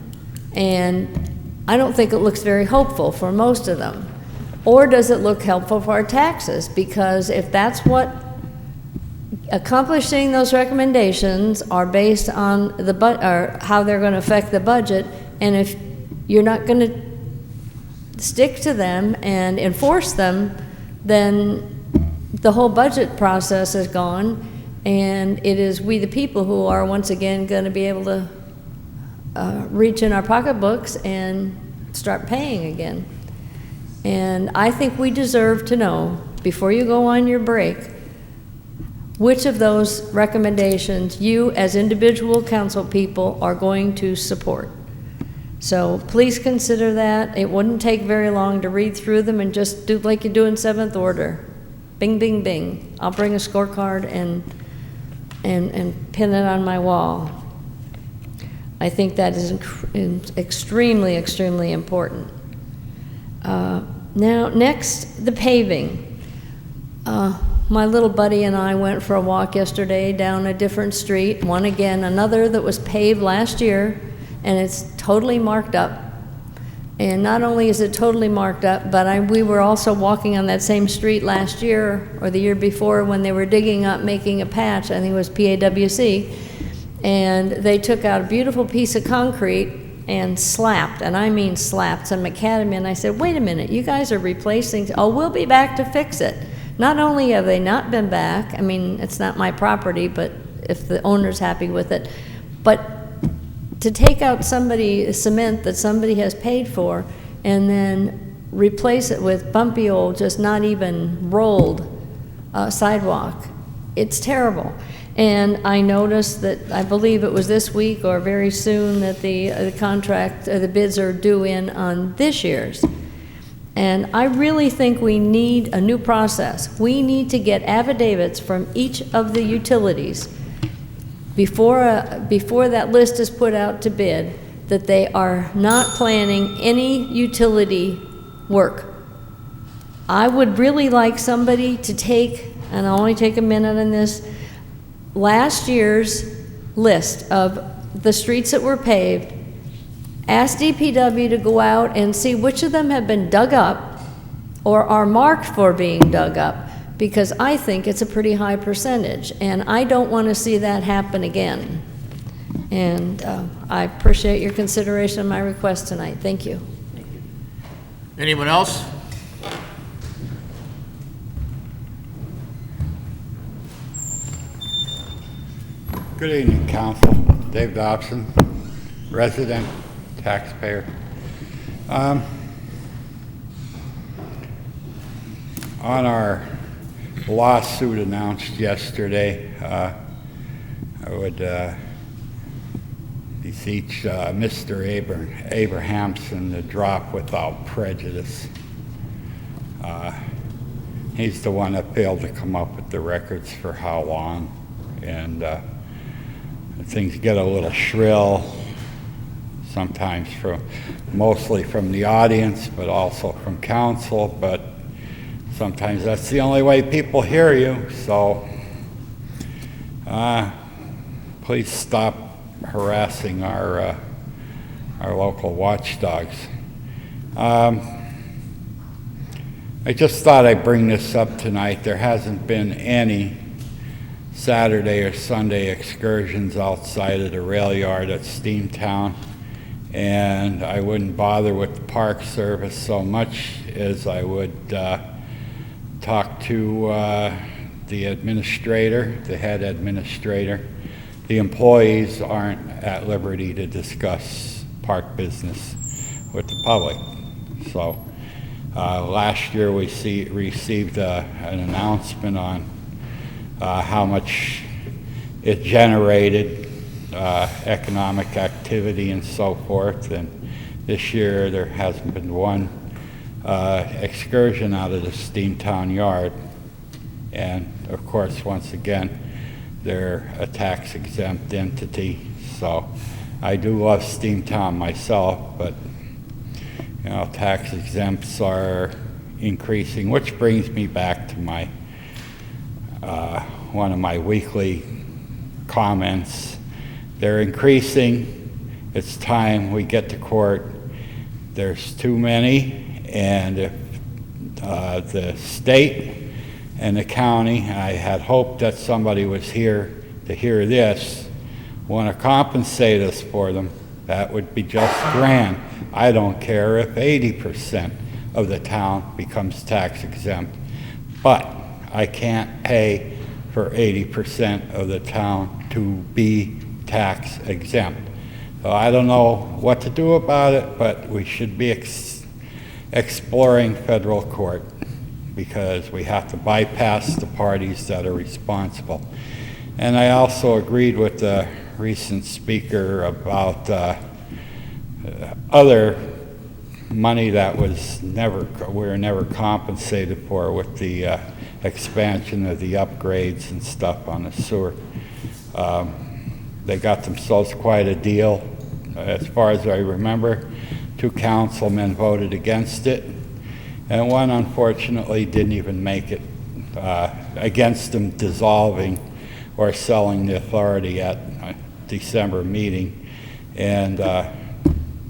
And I don't think it looks very hopeful for most of them. Or does it look helpful for our taxes? Because if that's what accomplishing those recommendations are based on or how they're going to affect the budget, and if you're not going to stick to them and enforce them, then the whole budget process is gone, and it is we the people who are once again going to be able to reach in our pocketbooks and start paying again. And I think we deserve to know, before you go on your break, which of those recommendations you as individual council people are going to support. So please consider that. It wouldn't take very long to read through them and just do like you do in seventh order. Bing, bing, bing. I'll bring a scorecard and pin it on my wall. I think that is extremely, extremely important. Now, next, the paving. My little buddy and I went for a walk yesterday down a different street, another that was paved last year, and it's totally marked up. And not only is it totally marked up, but we were also walking on that same street last year or the year before when they were digging up, making a patch. I think it was PAWC. And they took out a beautiful piece of concrete and slapped, and I mean slapped, some macadamia. And I said, wait a minute, you guys are replacing, oh, we'll be back to fix it. Not only have they not been back, I mean, it's not my property, but if the owner's happy with it, but to take out cement that somebody has paid for and then replace it with bumpy old, just not even rolled sidewalk. It's terrible. And I noticed that, I believe it was this week or very soon, that the contract, the bids are due in on this year's. And I really think we need a new process. We need to get affidavits from each of the utilities before that list is put out to bid, that they are not planning any utility work. I would really like somebody to take, and I'll only take a minute on this, last year's list of the streets that were paved, ask DPW to go out and see which of them have been dug up or are marked for being dug up, because I think it's a pretty high percentage, and I don't want to see that happen again. And I appreciate your consideration of my request tonight. Thank you.
Anyone else?
Good evening, Council. Dave Dobson, resident, taxpayer. On our lawsuit announced yesterday, I would beseech Mr. Abrahamson to drop without prejudice. He's the one that failed to come up with the records for how long, and things get a little shrill, sometimes mostly from the audience, but also from council, but sometimes that's the only way people hear you, so please stop harassing our local watchdogs. I just thought I'd bring this up tonight. There hasn't been any Saturday or Sunday excursions outside of the rail yard at Steamtown, and I wouldn't bother with the park service so much as I would talk to the administrator, the head administrator. The employees aren't at liberty to discuss park business with the public. So last year we received an announcement on how much it generated, economic activity and so forth, and this year there hasn't been one excursion out of the Steamtown yard. And of course, once again, they're a tax exempt entity, so I do love Steamtown myself, but you know, tax exempts are increasing, which brings me back to my one of my weekly comments. They're increasing. It's time we get to court. There's too many, and if the state and the county, I had hoped that somebody was here to hear this, want to compensate us for them, that would be just grand. I don't care if 80% of the town becomes tax exempt, but I can't pay for 80% of the town to be tax exempt. So I don't know what to do about it, but we should be exploring federal court, because we have to bypass the parties that are responsible. And I also agreed with the recent speaker about other money that was we were never compensated for with the expansion of the upgrades and stuff on the sewer. They got themselves quite a deal. As far as I remember, 2 councilmen voted against it, and one unfortunately didn't even make it, against them dissolving or selling the authority at a December meeting, and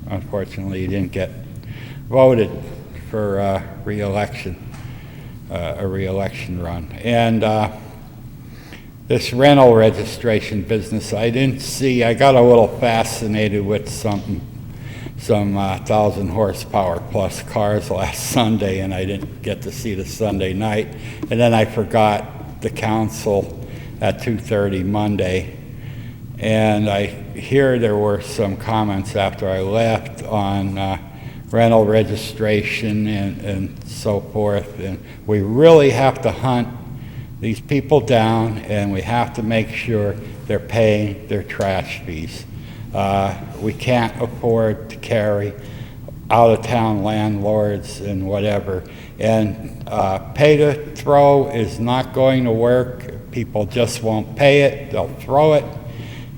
unfortunately he didn't get voted for re-election, a re-election run. And this rental registration business, I didn't see, I got a little fascinated with some 1,000 horsepower plus cars last Sunday, and I didn't get to see the Sunday night. And then I forgot the council at 2:30 Monday, And I hear there were some comments after I left on rental registration and so forth. And we really have to hunt these people down, and we have to make sure they're paying their trash fees. We can't afford to carry out-of-town landlords and whatever. And pay to throw is not going to work. People just won't pay it. They'll throw it,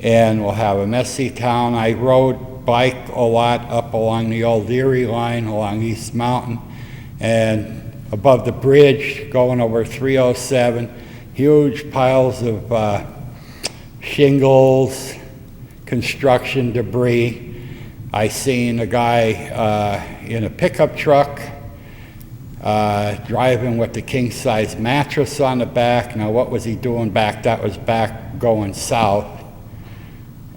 and we'll have a messy town. I rode bike a lot up along the old Erie line, along East Mountain, and above the bridge going over 307, huge piles of shingles, construction debris. I seen a guy in a pickup truck driving with the king-size mattress on the back. Now, what was he doing back? That was back going south.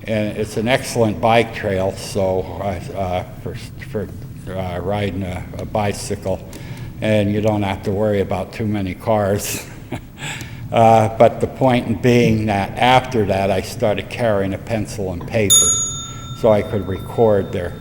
And it's an excellent bike trail, so for riding a bicycle, and you don't have to worry about too many cars. But the point being that after that, I started carrying a pencil and paper so I could record their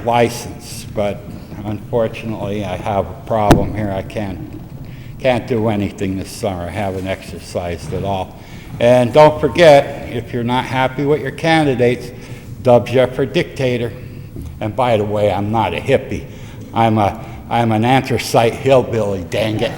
license. But unfortunately, I have a problem here. I can't do anything this summer. I haven't exercised at all. And don't forget, if you're not happy with your candidates, dub you for dictator. And by the way, I'm not a hippie. I'm an anthracite hillbilly, dang it.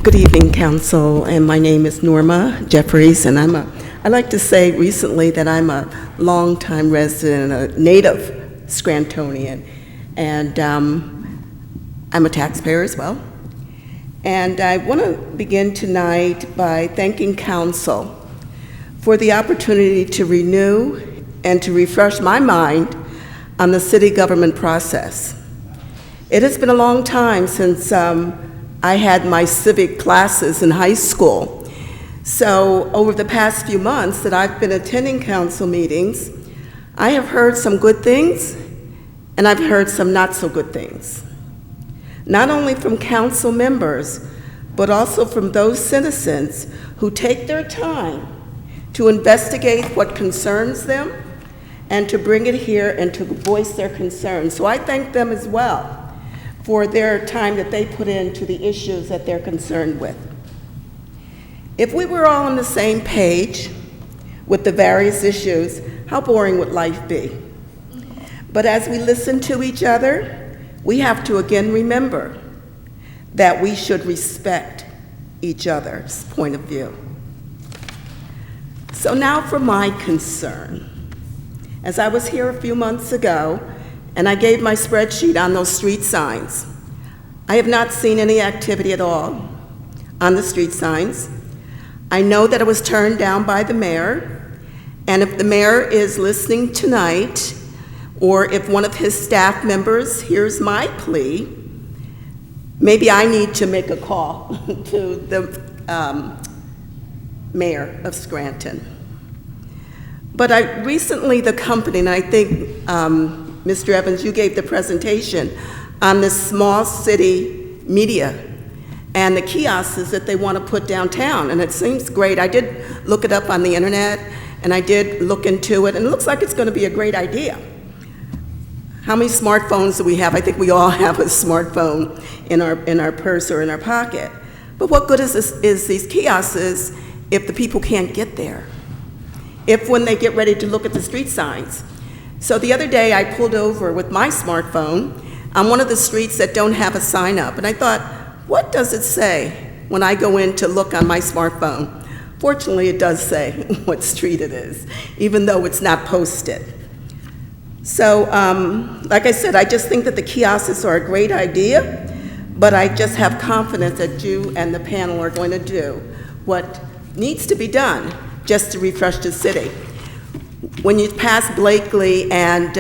Good evening, Council, and my name is Norma Jeffries, and I like to say recently that I'm a longtime resident, a native Scrantonian, and I'm a taxpayer as well. And I want to begin tonight by thanking Council for the opportunity to renew and to refresh my mind on the city government process. It has been a long time since I had my civic classes in high school. So over the past few months that I've been attending council meetings, I have heard some good things and I've heard some not so good things. Not only from council members, but also from those citizens who take their time to investigate what concerns them and to bring it here and to voice their concerns. So I thank them as well for their time that they put into the issues that they're concerned with. If we were all on the same page with the various issues, how boring would life be? But as we listen to each other, we have to again remember that we should respect each other's point of view. So now for my concern. As I was here a few months ago, and I gave my spreadsheet on those street signs, I have not seen any activity at all on the street signs. I know that it was turned down by the mayor, and if the mayor is listening tonight, or if one of his staff members hears my plea, maybe I need to make a call to the mayor of Scranton. But recently the company, and I think Mr. Evans, you gave the presentation on this small city media and the kiosks that they want to put downtown, and it seems great. I did look it up on the internet, and I did look into it, and it looks like it's going to be a great idea. How many smartphones do we have? I think we all have a smartphone in our purse or in our pocket. But what good is these kiosks if the people can't get there? If when they get ready to look at the street signs. So the other day I pulled over with my smartphone on one of the streets that don't have a sign up, and I thought, what does it say when I go in to look on my smartphone? Fortunately, it does say what street it is, even though it's not posted. So, like I said, I just think that the kiosks are a great idea, but I just have confidence that you and the panel are going to do what needs to be done just to refresh the city. When you pass Blakely and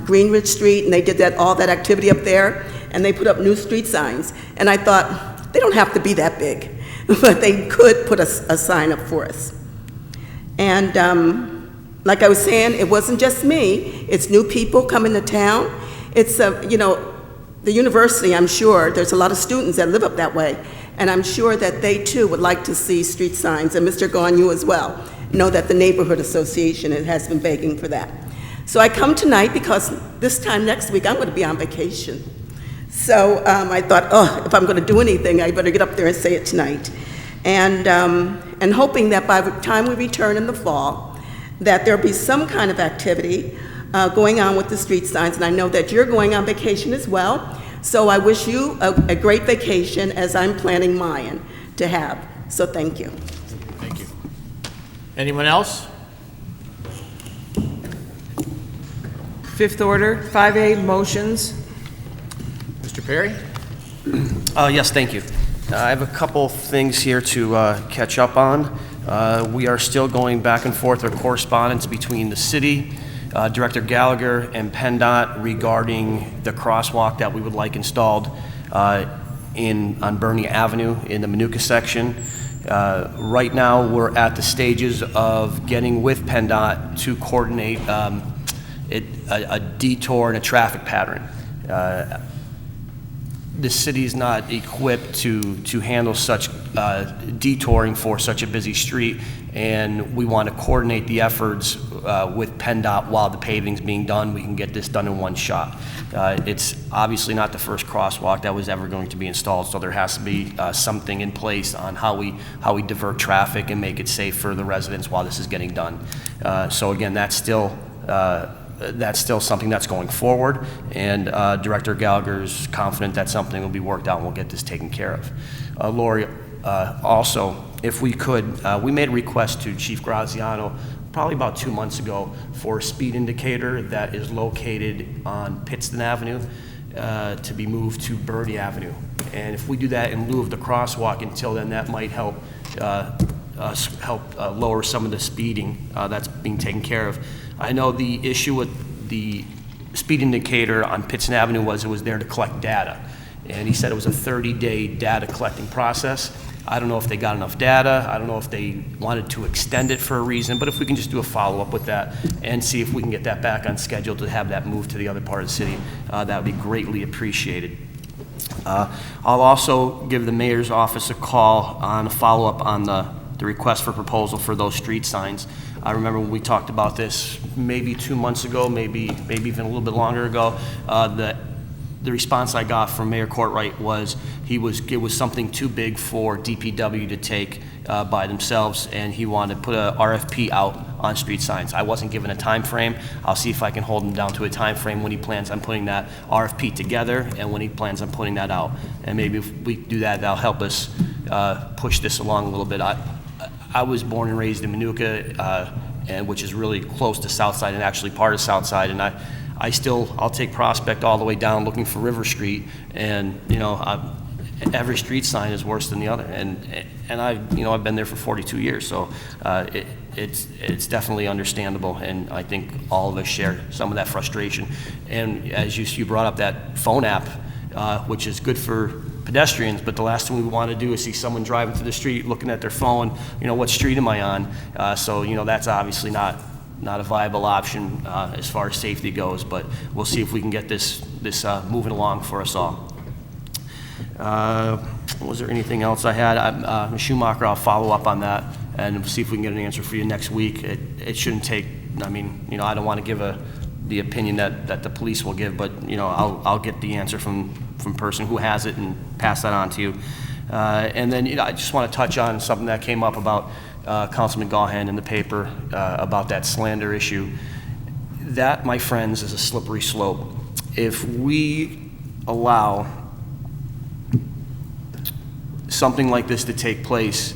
Greenridge Street, and they did all that activity up there, and they put up new street signs, and I thought, they don't have to be that big, but they could put a sign up for us. And like I was saying, it wasn't just me, it's new people coming to town, it's, the university, I'm sure, there's a lot of students that live up that way, and I'm sure that they too would like to see street signs, and Mr. Gahn, you as well, know that the neighborhood association has been begging for that. So I come tonight because this time next week I'm going to be on vacation. So I thought, if I'm going to do anything, I better get up there and say it tonight. And hoping that by the time we return in the fall, that there'll be some kind of activity going on with the street signs, and I know that you're going on vacation as well, so I wish you a great vacation as I'm planning mine to have. So thank you.
Thank you. Anyone else?
Fifth order, 5A motions.
Mr. Perry?
Yes, thank you. I have a couple things here to catch up on. We are still going back and forth our correspondence between the city, Director Gallagher, and PennDOT regarding the crosswalk that we would like installed on Bernie Avenue in the Manuka section. Right now, we're at the stages of getting with PennDOT to coordinate a detour and a traffic pattern. The city is not equipped to handle such detouring for such a busy street, and we want to coordinate the efforts with PennDOT while the paving's being done. We can get this done in one shot. It's obviously not the first crosswalk that was ever going to be installed, so there has to be something in place on how we divert traffic and make it safe for the residents while this is getting done. So again, that's still something that's going forward, and Director Gallagher's confident that something will be worked out and we'll get this taken care of. Lori, also, if we could, we made a request to Chief Graziano probably about 2 months ago for a speed indicator that is located on Pittston Avenue to be moved to Birdie Avenue. And if we do that in lieu of the crosswalk until then, that might help lower some of the speeding that's being taken care of. I know the issue with the speed indicator on Pittston Avenue was it was there to collect data. And he said it was a 30-day data collecting process. I don't know if they got enough data. I don't know if they wanted to extend it for a reason, but if we can just do a follow-up with that and see if we can get that back on schedule to have that moved to the other part of the city, that would be greatly appreciated. I'll also give the mayor's office a call on a follow-up on the request for proposal for those street signs. I remember when we talked about this maybe 2 months ago, maybe even a little bit longer ago. The response I got from Mayor Courtwright was it was something too big for DPW to take by themselves, and he wanted to put a RFP out on street signs. I wasn't given a time frame. I'll see if I can hold him down to a time frame when he plans on putting that RFP together and when he plans on putting that out. And maybe if we do that, that'll help us push this along a little bit. I was born and raised in Manuka, and which is really close to Southside and actually part of Southside, and I'll take Prospect all the way down looking for River Street, and every street sign is worse than the other, and I've been there for 42 years, so it's definitely understandable, and I think all of us share some of that frustration. And as you brought up that phone app, which is good for pedestrians, but the last thing we want to do is see someone driving through the street looking at their phone, what street am I on? So that's obviously not a viable option as far as safety goes, but we'll see if we can get this moving along for us all. Was there anything else I had? Ms. Schumacher, I'll follow up on that and see if we can get an answer for you next week. It shouldn't take, I don't want to give the opinion that the police will give, but I'll get the answer from person who has it and pass that on to you. And then I just want to touch on something that came up about Councilman Gahan in the paper about that slander issue. That, my friends, is a slippery slope. If we allow something like this to take place,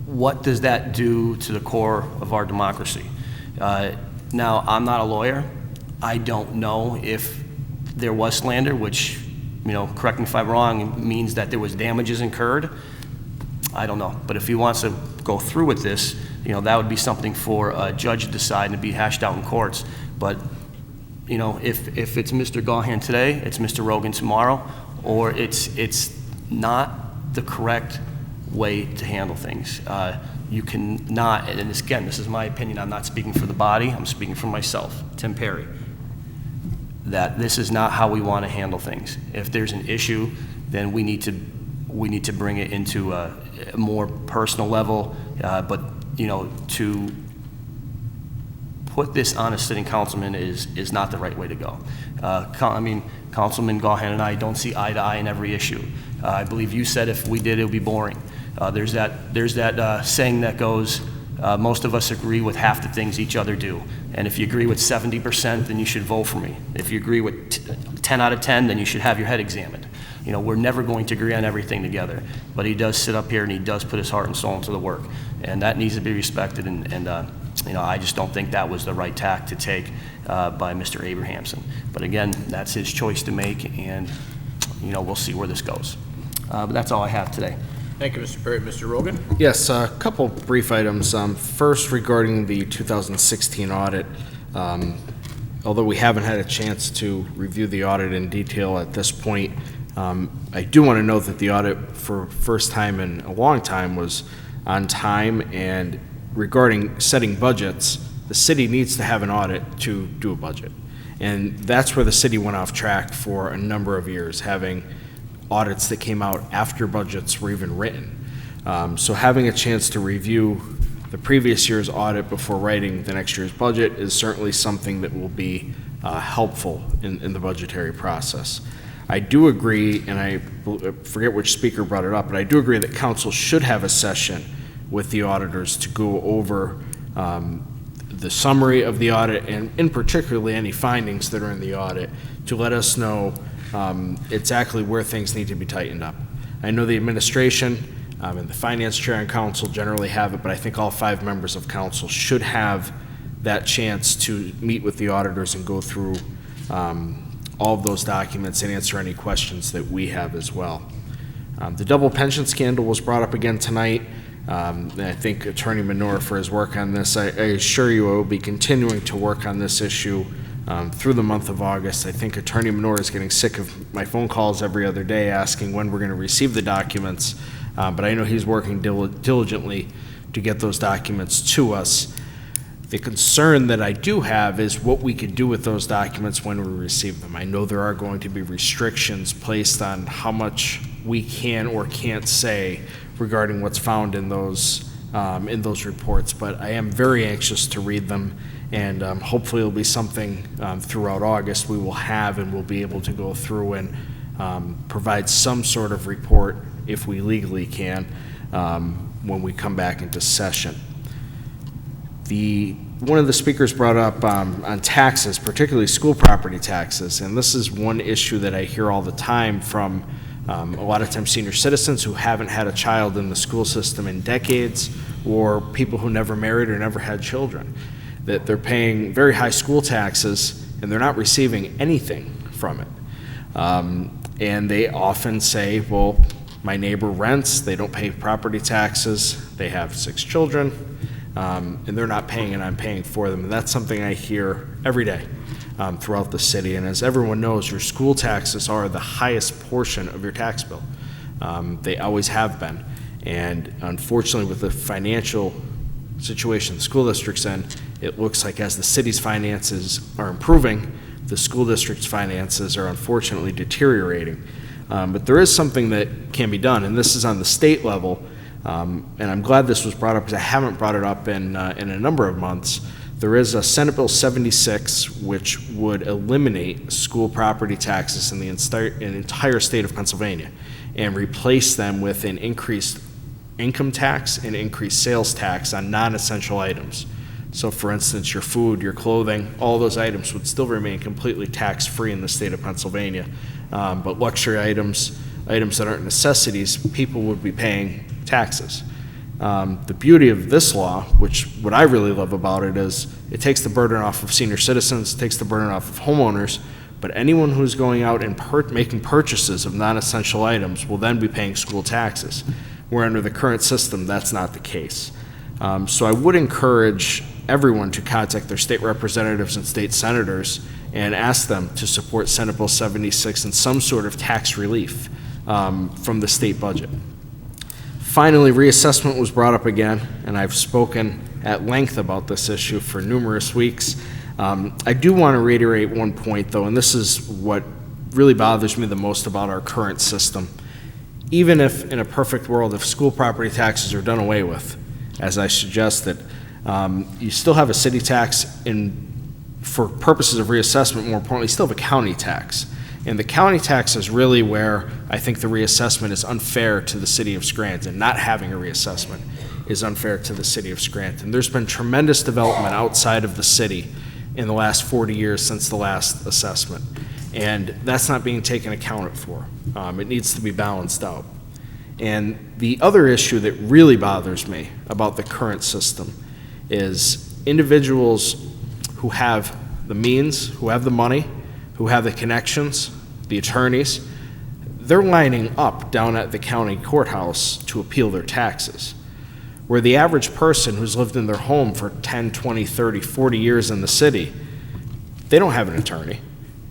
what does that do to the core of our democracy? Now, I'm not a lawyer. I don't know if there was slander, which, correct me if I'm wrong, means that there was damages incurred. I don't know. But if he wants to go through with this, that would be something for a judge to decide and to be hashed out in courts. But, if it's Mr. Gahan today, it's Mr. Rogan tomorrow, or it's not the correct way to handle things. You cannot, and again, this is my opinion, I'm not speaking for the body, I'm speaking for myself, Tim Perry. that this is not how we want to handle things. If there's an issue, then we need to bring it into a more personal level, but, you know, to put this on a sitting councilman is not the right way to go. I mean, Councilman Gahan and I don't see eye to eye in every issue. I believe you said if we did, it would be boring. There's that saying that goes, most of us agree with half the things each other do. And if you agree with 70%, then you should vote for me. If you agree with 10 out of 10, then you should have your head examined. You know, we're never going to agree on everything together. But he does sit up here and he does put his heart and soul into the work. And that needs to be respected. And you know, I just don't think that was the right tack to take by Mr. Abrahamson. But again, that's his choice to make, and you know, we'll see where this goes. But that's all I have today.
Thank you, Mr. Perry. Mr. Rogan?
Yes, a couple brief items. First, regarding the 2016 audit, although we haven't had a chance to review the audit in detail at this point, I do want to note that the audit for first time in a long time was on time, and regarding setting budgets, the city needs to have an audit to do a budget. And that's where the city went off track for a number of years, having audits that came out after budgets were even written. So having a chance to review the previous year's audit before writing the next year's budget is certainly something that will be helpful in the budgetary process. I do agree, and I forget which speaker brought it up, but I do agree that council should have a session with the auditors to go over the summary of the audit and in particularly any findings that are in the audit to let us know exactly where things need to be tightened up. I know the administration and the finance chair and council generally have it, but I think all 5 members of council should have that chance to meet with the auditors and go through all of those documents and answer any questions that we have as well. The double pension scandal was brought up again tonight. And I thank Attorney Menor for his work on this. I assure you I will be continuing to work on this issue through the month of August. I think Attorney Menor is getting sick of my phone calls every other day asking when we're going to receive the documents, but I know he's working diligently to get those documents to us. The concern that I do have is what we could do with those documents when we receive them. I know there are going to be restrictions placed on how much we can or can't say regarding what's found in those reports, but I am very anxious to read them, and hopefully it'll be something throughout August we will have and we'll be able to go through and provide some sort of report, if we legally can, when we come back into session. One of the speakers brought up on taxes, particularly school property taxes, and this is one issue that I hear all the time from a lot of times senior citizens who haven't had a child in the school system in decades, or people who never married or never had children, that they're paying very high school taxes and they're not receiving anything from it. And they often say, well, my neighbor rents, they don't pay property taxes, they have 6 children, and they're not paying and I'm paying for them. And that's something I hear every day throughout the city. And as everyone knows, your school taxes are the highest portion of your tax bill. They always have been. And unfortunately, with the financial situation the school district's in, it looks like as the city's finances are improving, the school district's finances are unfortunately deteriorating. But there is something that can be done, and this is on the state level. And I'm glad this was brought up because I haven't brought it up in a number of months. There is a Senate Bill 76 which would eliminate school property taxes in the entire state of Pennsylvania and replace them with an increased income tax and increased sales tax on non-essential items. So for instance, your food, your clothing, all those items would still remain completely tax-free in the state of Pennsylvania. But luxury items that aren't necessities, people would be paying taxes. The beauty of this law, what I really love about it, is it takes the burden off of senior citizens, it takes the burden off of homeowners, but anyone who's going out and making purchases of non-essential items will then be paying school taxes, where under the current system, that's not the case. So I would encourage everyone to contact their state representatives and state senators and ask them to support Senate Bill 76 and some sort of tax relief from the state budget. Finally, reassessment was brought up again, and I've spoken at length about this issue for numerous weeks. I do want to reiterate one point, though, and this is what really bothers me the most about our current system. Even if, in a perfect world, if school property taxes are done away with, as I suggested, you still have a city tax for purposes of reassessment. More importantly, you still have a county tax. And the county tax is really where I think the reassessment is unfair to the city of Scranton. Not having a reassessment is unfair to the city of Scranton. There's been tremendous development outside of the city in the last 40 years since the last assessment. And that's not being taken account for. It needs to be balanced out. And the other issue that really bothers me about the current system is individuals who have the means, who have the money, who have the connections, the attorneys, they're lining up down at the county courthouse to appeal their taxes. Where the average person who's lived in their home for 10, 20, 30, 40 years in the city, they don't have an attorney.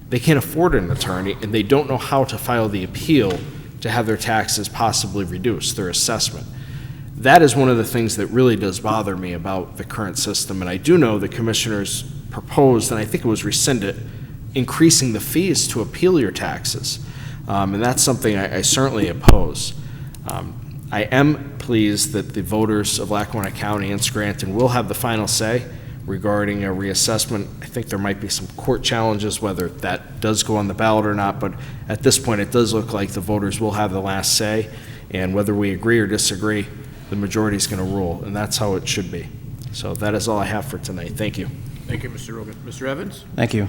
They can't afford an attorney, and they don't know how to file the appeal to have their taxes possibly reduced, their assessment. That is one of the things that really does bother me about the current system, and I do know the commissioners proposed, and I think it was rescinded, increasing the fees to appeal your taxes. And that's something I certainly oppose. I am pleased that the voters of Lackawanna County and Scranton will have the final say regarding a reassessment. I think there might be some court challenges whether that does go on the ballot or not, but at this point it does look like the voters will have the last say, and whether we agree or disagree, the majority is going to rule, and that's how it should be. So that is all I have for tonight. Thank you.
Thank you, Mr. Rogan. Mr. Evans?
Thank you.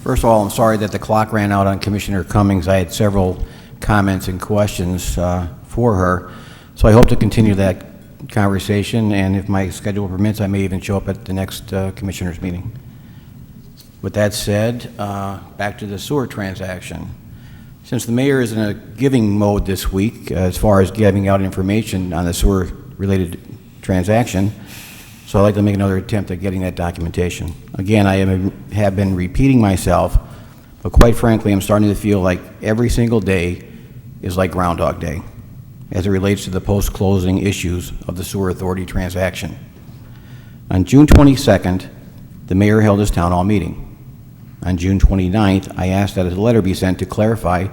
First of all, I'm sorry that the clock ran out on Commissioner Cummings. I had several comments and questions for her, so I hope to continue that conversation, and if my schedule permits, I may even show up at the next Commissioners meeting. With that said, back to the sewer transaction. Since the mayor is in a giving mode this week, as far as giving out information on the sewer-related transaction, so I'd like to make another attempt at getting that documentation. Again, I have been repeating myself, but quite frankly, I'm starting to feel like every single day is like Groundhog Day, as it relates to the post-closing issues of the sewer authority transaction. On June 22nd, the mayor held his town hall meeting. On June 29th, I asked that a letter be sent to clarify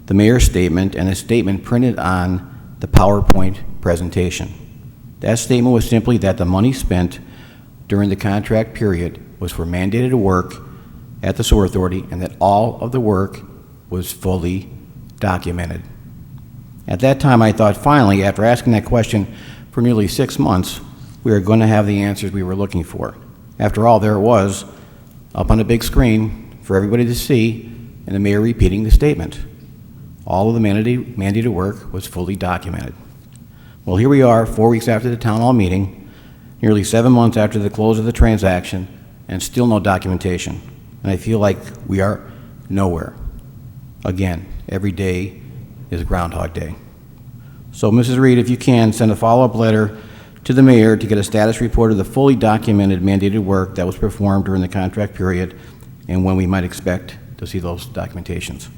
the mayor's statement and a statement printed on the PowerPoint presentation. That statement was simply that the money spent during the contract period was for mandated work at the sewer authority and that all of the work was fully documented. At that time, I thought finally, after asking that question for nearly 6 months, we were going to have the answers we were looking for. After all, there it was, up on a big screen for everybody to see, and the mayor repeating the statement. All of the mandated work was fully documented. Well, here we are, 4 weeks after the town hall meeting, nearly 7 months after the close of the transaction, and still no documentation. And I feel like we are nowhere. Again, every day is Groundhog Day. So, Mrs. Reed, if you can, send a follow-up letter to the mayor to get a status report of the fully documented mandated work that was performed during the contract period and when we might expect to see those documentations.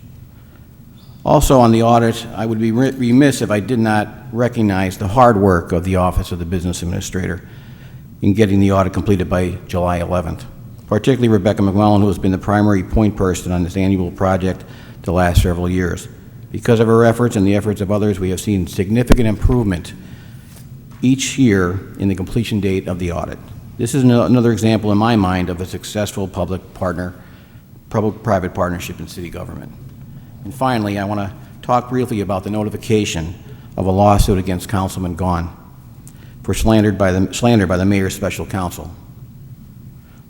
Also, on the audit, I would be remiss if I did not recognize the hard work of the Office of the Business Administrator in getting the audit completed by July 11th, particularly Rebecca McMullen, who has been the primary point person on this annual project the last several years. Because of her efforts and the efforts of others, we have seen significant improvement each year in the completion date of the audit. This is another example in my mind of a successful public-private partnership in city government. And finally, I want to talk briefly about the notification of a lawsuit against Councilman Gahn for slander by the mayor's special counsel.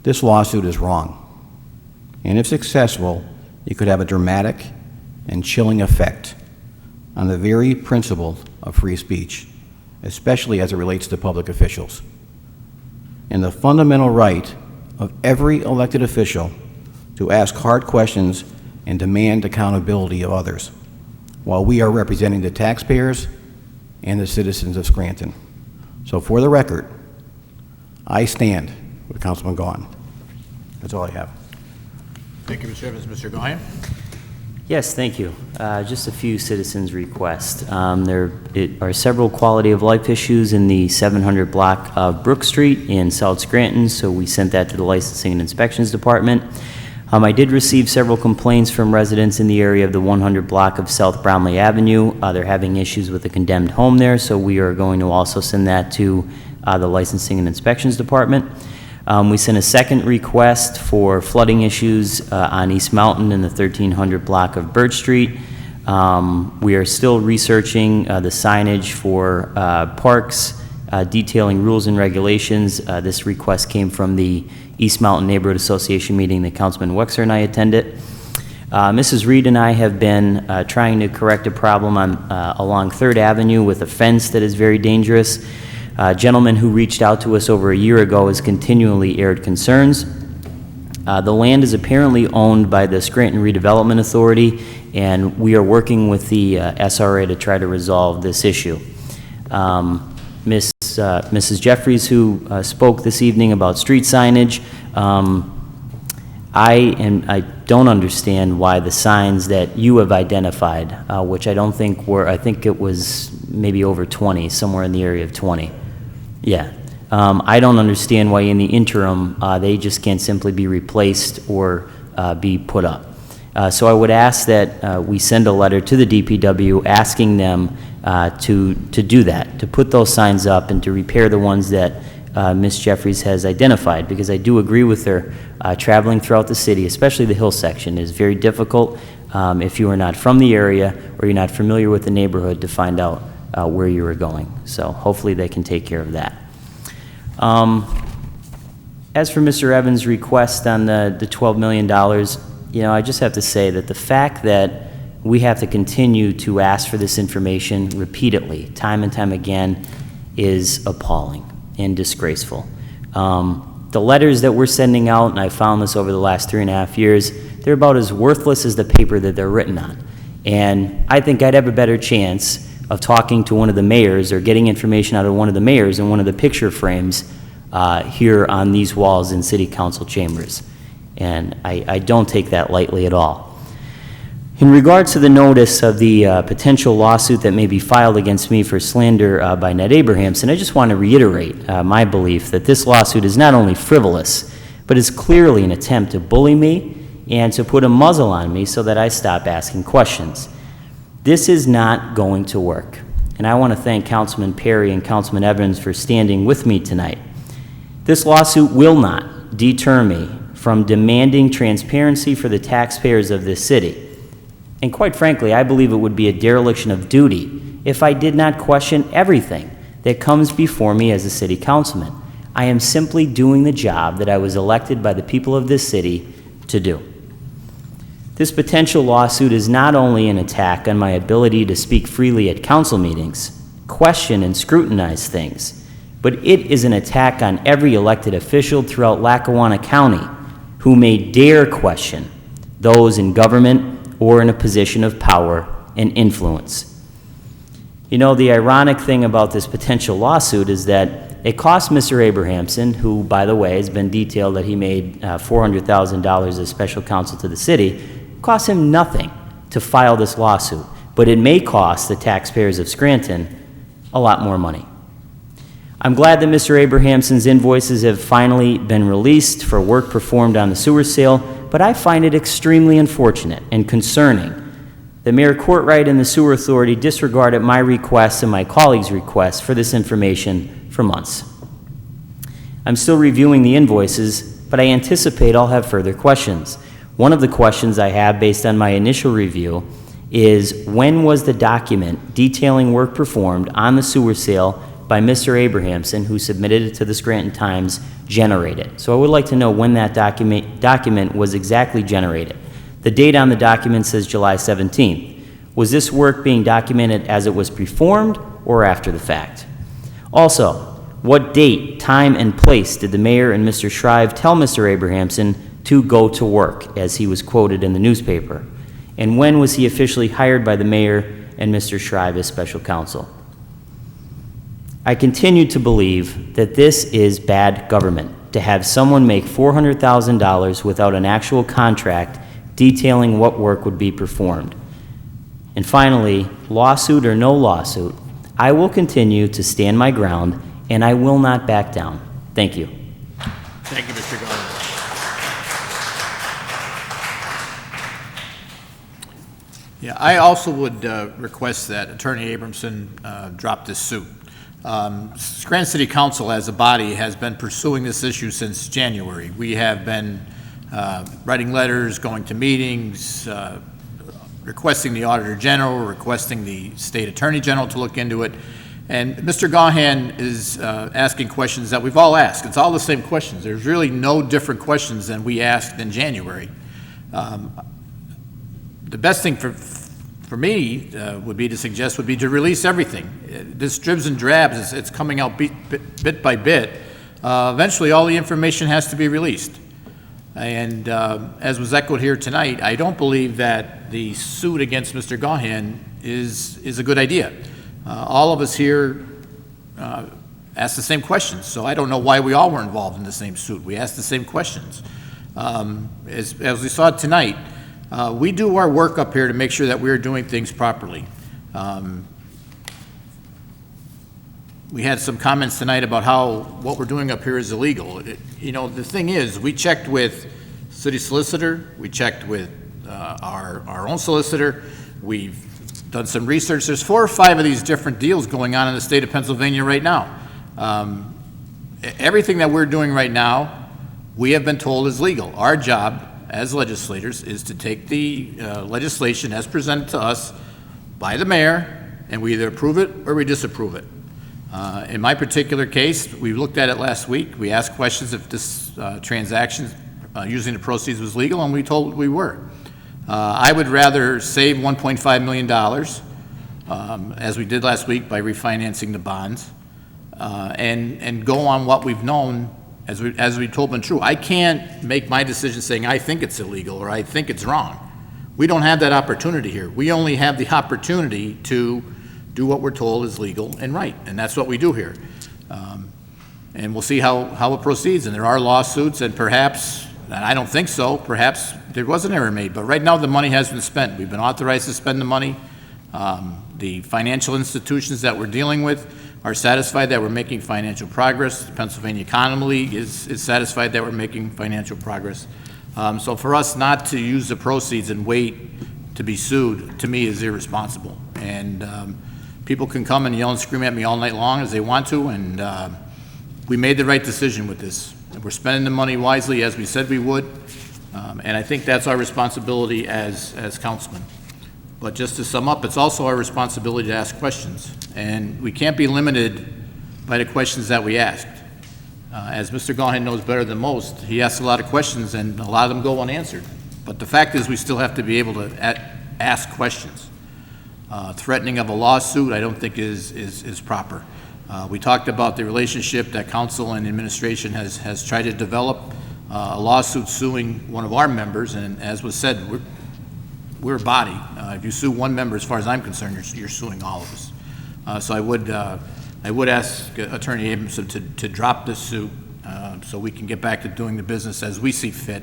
This lawsuit is wrong, and if successful, it could have a dramatic and chilling effect on the very principle of free speech, especially as it relates to public officials, and the fundamental right of every elected official to ask hard questions and demand accountability of others, while we are representing the taxpayers and the citizens of Scranton. So for the record, I stand with Councilman Gahn. That's all I have.
Thank you, Mr. Evans. Mr. Guyan?
Yes, thank you. Just a few citizens' requests. There are several quality of life issues in the 700 block of Brook Street in South Scranton, so we sent that to the Licensing and Inspections Department. I did receive several complaints from residents in the area of the 100 block of South Brownlee Avenue. They're having issues with a condemned home there, so we are going to also send that to the Licensing and Inspections Department. We sent a second request for flooding issues on East Mountain in the 1300 block of Birch Street. We are still researching the signage for parks, detailing rules and regulations. This request came from the East Mountain Neighborhood Association meeting that Councilman Wexler and I attended. Mrs. Reed and I have been trying to correct a problem on, along 3rd Avenue with a fence that is very dangerous. A gentleman who reached out to us over a year ago has continually aired concerns. The land is apparently owned by the Scranton Redevelopment Authority, and we are working with the SRA to try to resolve this issue. Mrs. Jeffries, who spoke this evening about street signage, I don't understand why the signs that you have identified, which I don't think were, I think it was maybe over 20, somewhere in the area of 20. Yeah. I don't understand why in the interim they just can't simply be replaced or be put up. So I would ask that we send a letter to the DPW asking them to do that, to put those signs up and to repair the ones that Ms. Jeffries has identified, because I do agree with her. Traveling throughout the city, especially the hill section, is very difficult if you are not from the area or you're not familiar with the neighborhood to find out where you are going. So hopefully they can take care of that. As for Mr. Evans' request on the $12 million, you know, I just have to say that the fact that we have to continue to ask for this information repeatedly, time and time again, is appalling and disgraceful. The letters that we're sending out, and I found this over the last 3.5 years, they're about as worthless as the paper that they're written on. And I think I'd have a better chance of talking to one of the mayors or getting information out of one of the mayors in one of the picture frames here on these walls in city council chambers. And I don't take that lightly at all. In regards to the notice of the potential lawsuit that may be filed against me for slander by Ned Abrahamson, I just want to reiterate my belief that this lawsuit is not only frivolous, but is clearly an attempt to bully me and to put a muzzle on me so that I stop asking questions. This is not going to work. And I want to thank Councilman Perry and Councilman Evans for standing with me tonight. This lawsuit will not deter me from demanding transparency for the taxpayers of this city. And quite frankly, I believe it would be a dereliction of duty if I did not question everything that comes before me as a city councilman. I am simply doing the job that I was elected by the people of this city to do. This potential lawsuit is not only an attack on my ability to speak freely at council meetings, question and scrutinize things, but it is an attack on every elected official throughout Lackawanna County who may dare question those in government or in a position of power and influence. You know, the ironic thing about this potential lawsuit is that it cost Mr. Abrahamson, who, by the way, has been detailed that he made $400,000 as special counsel to the city, it cost him nothing to file this lawsuit, but it may cost the taxpayers of Scranton a lot more money. I'm glad that Mr. Abrahamson's invoices have finally been released for work performed on the sewer sale, but I find it extremely unfortunate and concerning that Mayor Courtright and the Sewer Authority disregarded my requests and my colleagues' requests for this information for months. I'm still reviewing the invoices, but I anticipate I'll have further questions. One of the questions I have based on my initial review is, when was the document detailing work performed on the sewer sale by Mr. Abrahamson, who submitted it to the Scranton Times, generated? So I would like to know when that document was exactly generated. The date on the document says July 17th. Was this work being documented as it was performed or after the fact? Also, what date, time, and place did the mayor and Mr. Shrive tell Mr. Abrahamson to go to work, as he was quoted in the newspaper? And when was he officially hired by the mayor and Mr. Shrive as special counsel? I continue to believe that this is bad government, to have someone make $400,000 without an actual contract detailing what work would be performed. And finally, lawsuit or no lawsuit, I will continue to stand my ground, and I will not back down. Thank you.
Thank you, Mr. Garland. Yeah, I also would request that Attorney Abramson drop this suit. Scranton City Council as a body has been pursuing this issue since January. We have been writing letters, going to meetings, requesting the Auditor General, requesting the State Attorney General to look into it. And Mr. Gahan is asking questions that we've all asked. It's all the same questions. There's really no different questions than we asked in January. The best thing for me would be to release everything. This dribs and drabs, it's coming out bit by bit. Eventually, all the information has to be released. And as was echoed here tonight, I don't believe that the suit against Mr. Gahan is a good idea. All of us here asked the same questions, so I don't know why we all were involved in the same suit. We asked the same questions. As we saw tonight, we do our work up here to make sure that we're doing things properly. We had some comments tonight about how what we're doing up here is illegal. You know, the thing is, we checked with city solicitor, we checked with our own solicitor, we've done some research. There's 4 or 5 of these different deals going on in the state of Pennsylvania right now. Everything that we're doing right now, we have been told is legal. Our job as legislators is to take the legislation as presented to us by the mayor, and we either approve it or we disapprove it. In my particular case, we looked at it last week. We asked questions if this transaction using the proceeds was legal, and we told we were. I would rather save $1.5 million, as we did last week by refinancing the bonds, and go on what we've known as we told been true. I can't make my decision saying I think it's illegal or I think it's wrong. We don't have that opportunity here. We only have the opportunity to do what we're told is legal and right, and that's what we do here. And we'll see how it proceeds. And there are lawsuits, and perhaps, and I don't think so, perhaps there was an error made, but right now the money has been spent. We've been authorized to spend the money. The financial institutions that we're dealing with are satisfied that we're making financial progress. The Pennsylvania Economy is satisfied that we're making financial progress. So for us not to use the proceeds and wait to be sued, to me, is irresponsible. And people can come and yell and scream at me all night long as they want to, and we made the right decision with this. We're spending the money wisely as we said we would, and I think that's our responsibility as councilmen. But just to sum up, it's also our responsibility to ask questions, and we can't be limited by the questions that we asked. As Mr. Gahan knows better than most, he asks a lot of questions, and a lot of them go unanswered. But the fact is, we still have to be able to ask questions. Threatening of a lawsuit, I don't think is proper. We talked about the relationship that council and administration has tried to develop, a lawsuit suing one of our members, and as was said, we're a body. If you sue one member, as far as I'm concerned, you're suing all of us. So I would ask Attorney Abramson to drop this suit so we can get back to doing the business as we see fit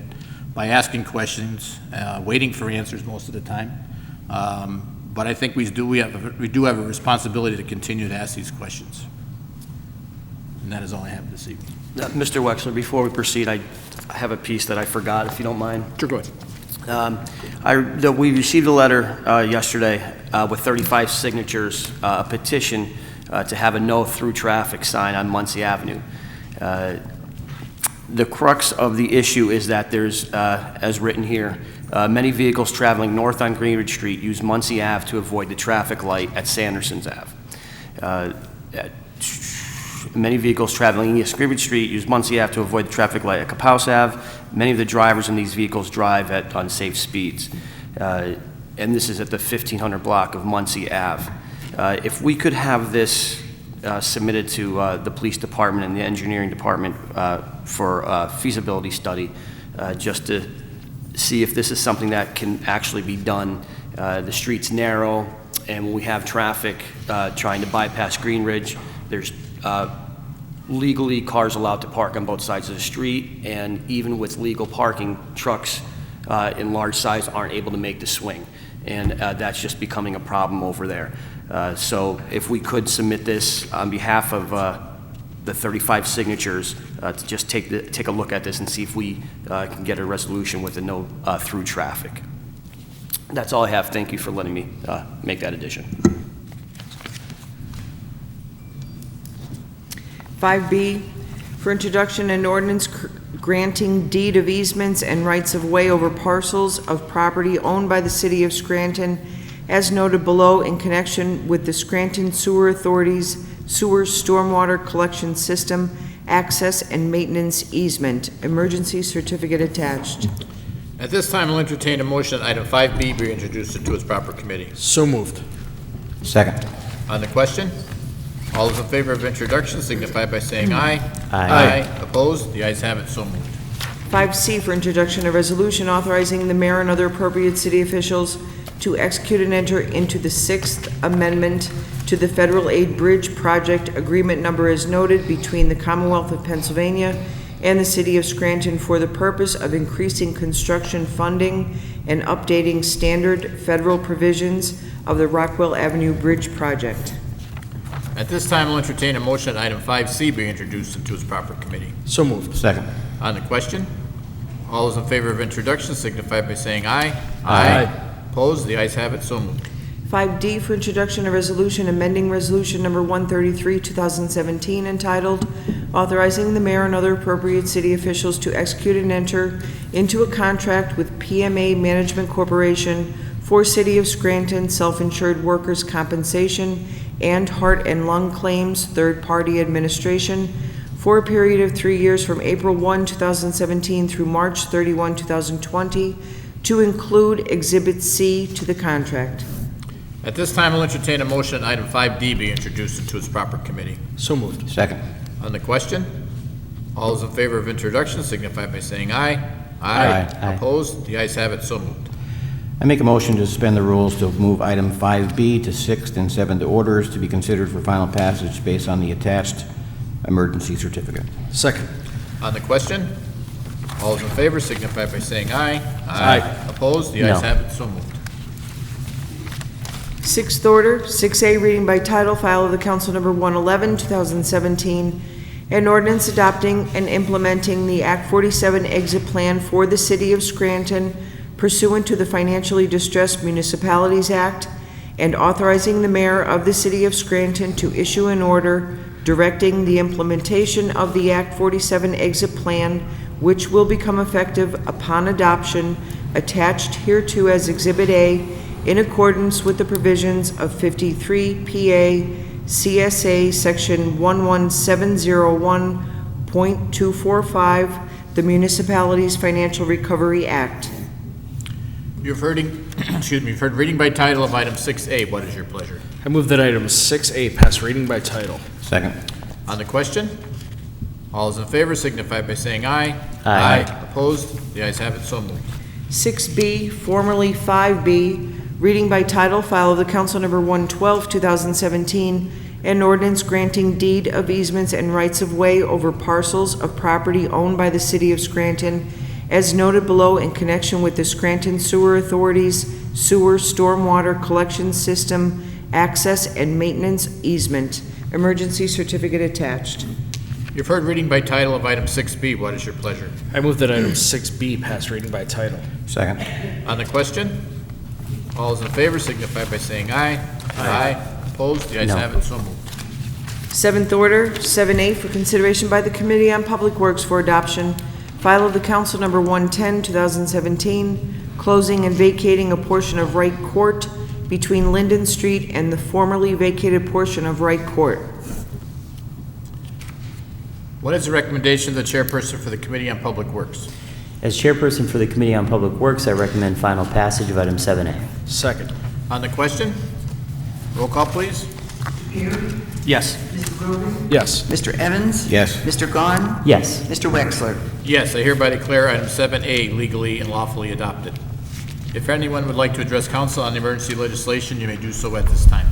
by asking questions, waiting for answers most of the time. But I think we do have a responsibility to continue to ask these questions. And that is all I have this evening.
Mr. Wexler, before we proceed, I have a piece that I forgot, if you don't mind.
Sure, go ahead.
We received a letter yesterday with 35 signatures, a petition to have a no-through traffic sign on Muncie Avenue. The crux of the issue is that there's, as written here, many vehicles traveling north on Greenridge Street use Muncie Ave to avoid the traffic light at Sanderson's Ave. Many vehicles traveling east Greenridge Street use Muncie Ave to avoid the traffic light at Capouse Ave. Many of the drivers in these vehicles drive at unsafe speeds. And this is at the 1500 block of Muncie Ave. If we could have this submitted to the police department and the engineering department for a feasibility study, just to see if this is something that can actually be done. The street's narrow, and when we have traffic trying to bypass Greenridge, there's legally cars allowed to park on both sides of the street, and even with legal parking, trucks in large size aren't able to make the swing. And that's just becoming a problem over there. So if we could submit this on behalf of the 35 signatures, to just take a look at this and see if we can get a resolution with a no through traffic. That's all I have. Thank you for letting me make that addition.
5B, for introduction, an ordinance granting deed of easements and rights of way over parcels of property owned by the city of Scranton, as noted below in connection with the Scranton Sewer Authority's sewer stormwater collection system access and maintenance easement. Emergency certificate attached.
At this time, I'll entertain a motion that item 5B be introduced into its proper committee.
So moved.
Second.
On the question, all those in favor of introduction signify by saying aye.
Aye.
Opposed? The ayes have it, so moved.
5C, for introduction, a resolution authorizing the mayor and other appropriate city officials to execute and enter into the Sixth Amendment to the Federal Aid Bridge Project Agreement number as noted between the Commonwealth of Pennsylvania and the City of Scranton for the purpose of increasing construction funding and updating standard federal provisions of the Rockwell Avenue Bridge Project.
At this time, I'll entertain a motion that item 5C be introduced into its proper committee.
So moved.
Second.
On the question, all those in favor of introduction signify by saying aye.
Aye.
Opposed? The ayes have it, so moved.
5D, for introduction, a resolution amending resolution number 133, 2017, entitled authorizing the mayor and other appropriate city officials to execute and enter into a contract with PMA Management Corporation for City of Scranton self-insured workers' compensation and heart and lung claims third-party administration for a period of 3 years from April 1, 2017 through March 31, 2020, to include Exhibit C to the contract.
At this time, I'll entertain a motion that item 5D be introduced into its proper committee.
So moved.
Second.
On the question, all those in favor of introduction signify by saying aye.
Aye.
Opposed? The ayes have it, so moved.
I make a motion to suspend the rules to move item 5B to 6th and 7th orders to be considered for final passage based on the attached emergency certificate.
Second.
On the question, all those in favor signify by saying aye.
Aye.
Opposed? The ayes have it, so moved.
Sixth order, 6A, reading by title, file of the council number 111, 2017, an ordinance adopting and implementing the Act 47 exit plan for the city of Scranton pursuant to the Financially Distressed Municipalities Act, and authorizing the mayor of the city of Scranton to issue an order directing the implementation of the Act 47 exit plan, which will become effective upon adoption, attached hereto as Exhibit A, in accordance with the provisions of 53 PA CSA Section 11701.245, the Municipalities Financial Recovery Act.
You've heard, you've heard reading by title of item 6A. What is your pleasure?
I move that item 6A pass reading by title.
Second.
On the question, all those in favor signify by saying aye.
Aye.
Opposed? The ayes have it, so moved.
6B, formerly 5B, reading by title, file of the council number 112, 2017, an ordinance granting deed of easements and rights of way over parcels of property owned by the city of Scranton, as noted below in connection with the Scranton Sewer Authority's sewer stormwater collection system access and maintenance easement. Emergency certificate attached.
You've heard reading by title of item 6B. What is your pleasure?
I move that item 6B pass reading by title.
Second.
On the question, all those in favor signify by saying aye. Aye. Opposed? The ayes have it, so moved.
Seventh order, 7A, for consideration by the Committee on Public Works for adoption, file of the council number 110, 2017, closing and vacating a portion of Wright Court between Linden Street and the formerly vacated portion of Wright Court.
What is the recommendation of the chairperson for the Committee on Public Works?
As chairperson for the Committee on Public Works, I recommend final passage of item 7A.
Second.
On the question, roll call, please.
Yes.
Mr. Grogan?
Yes.
Mr. Evans?
Yes.
Mr. Gahn?
Yes.
Mr. Wexler?
Yes, I hereby declare item 7A legally and lawfully adopted. If anyone would like to address council on the emergency legislation, you may do so at this time.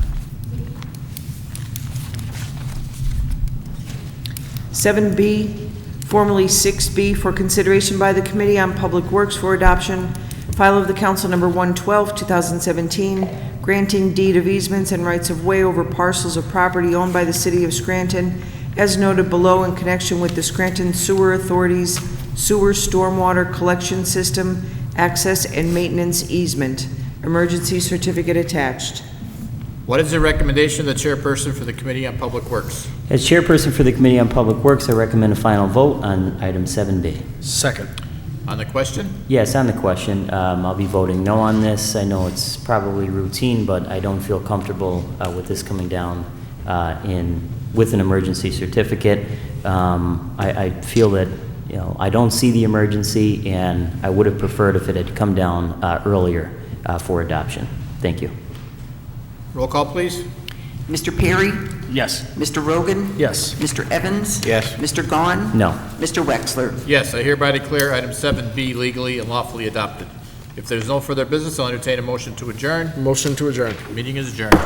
7B, formerly 6B, for consideration by the Committee on Public Works for adoption, file of the Council number 112, 2017, granting deed of easements and rights of way over parcels of property owned by the City of Scranton, as noted below in connection with the Scranton Sewer Authority's sewer stormwater collection system access and maintenance easement. Emergency certificate attached.
What is the recommendation of the chairperson for the Committee on Public Works?
As chairperson for the Committee on Public Works, I recommend a final vote on item 7B.
Second.
On the question?
Yes, on the question, I'll be voting no on this. I know it's probably routine, but I don't feel comfortable with this coming down with an emergency certificate. I feel that, you know, I don't see the emergency, and I would have preferred if it had come down earlier for adoption. Thank you.
Roll call, please.
Mr. Perry?
Yes.
Mr. Rogan?
Yes.
Mr. Evans?
Yes.
Mr. Gahn?
No.
Mr. Wexler?
Yes, I hereby declare item 7B legally and lawfully adopted. If there's no further business, I'll entertain a motion to adjourn.
Motion to adjourn.
Meeting is adjourned.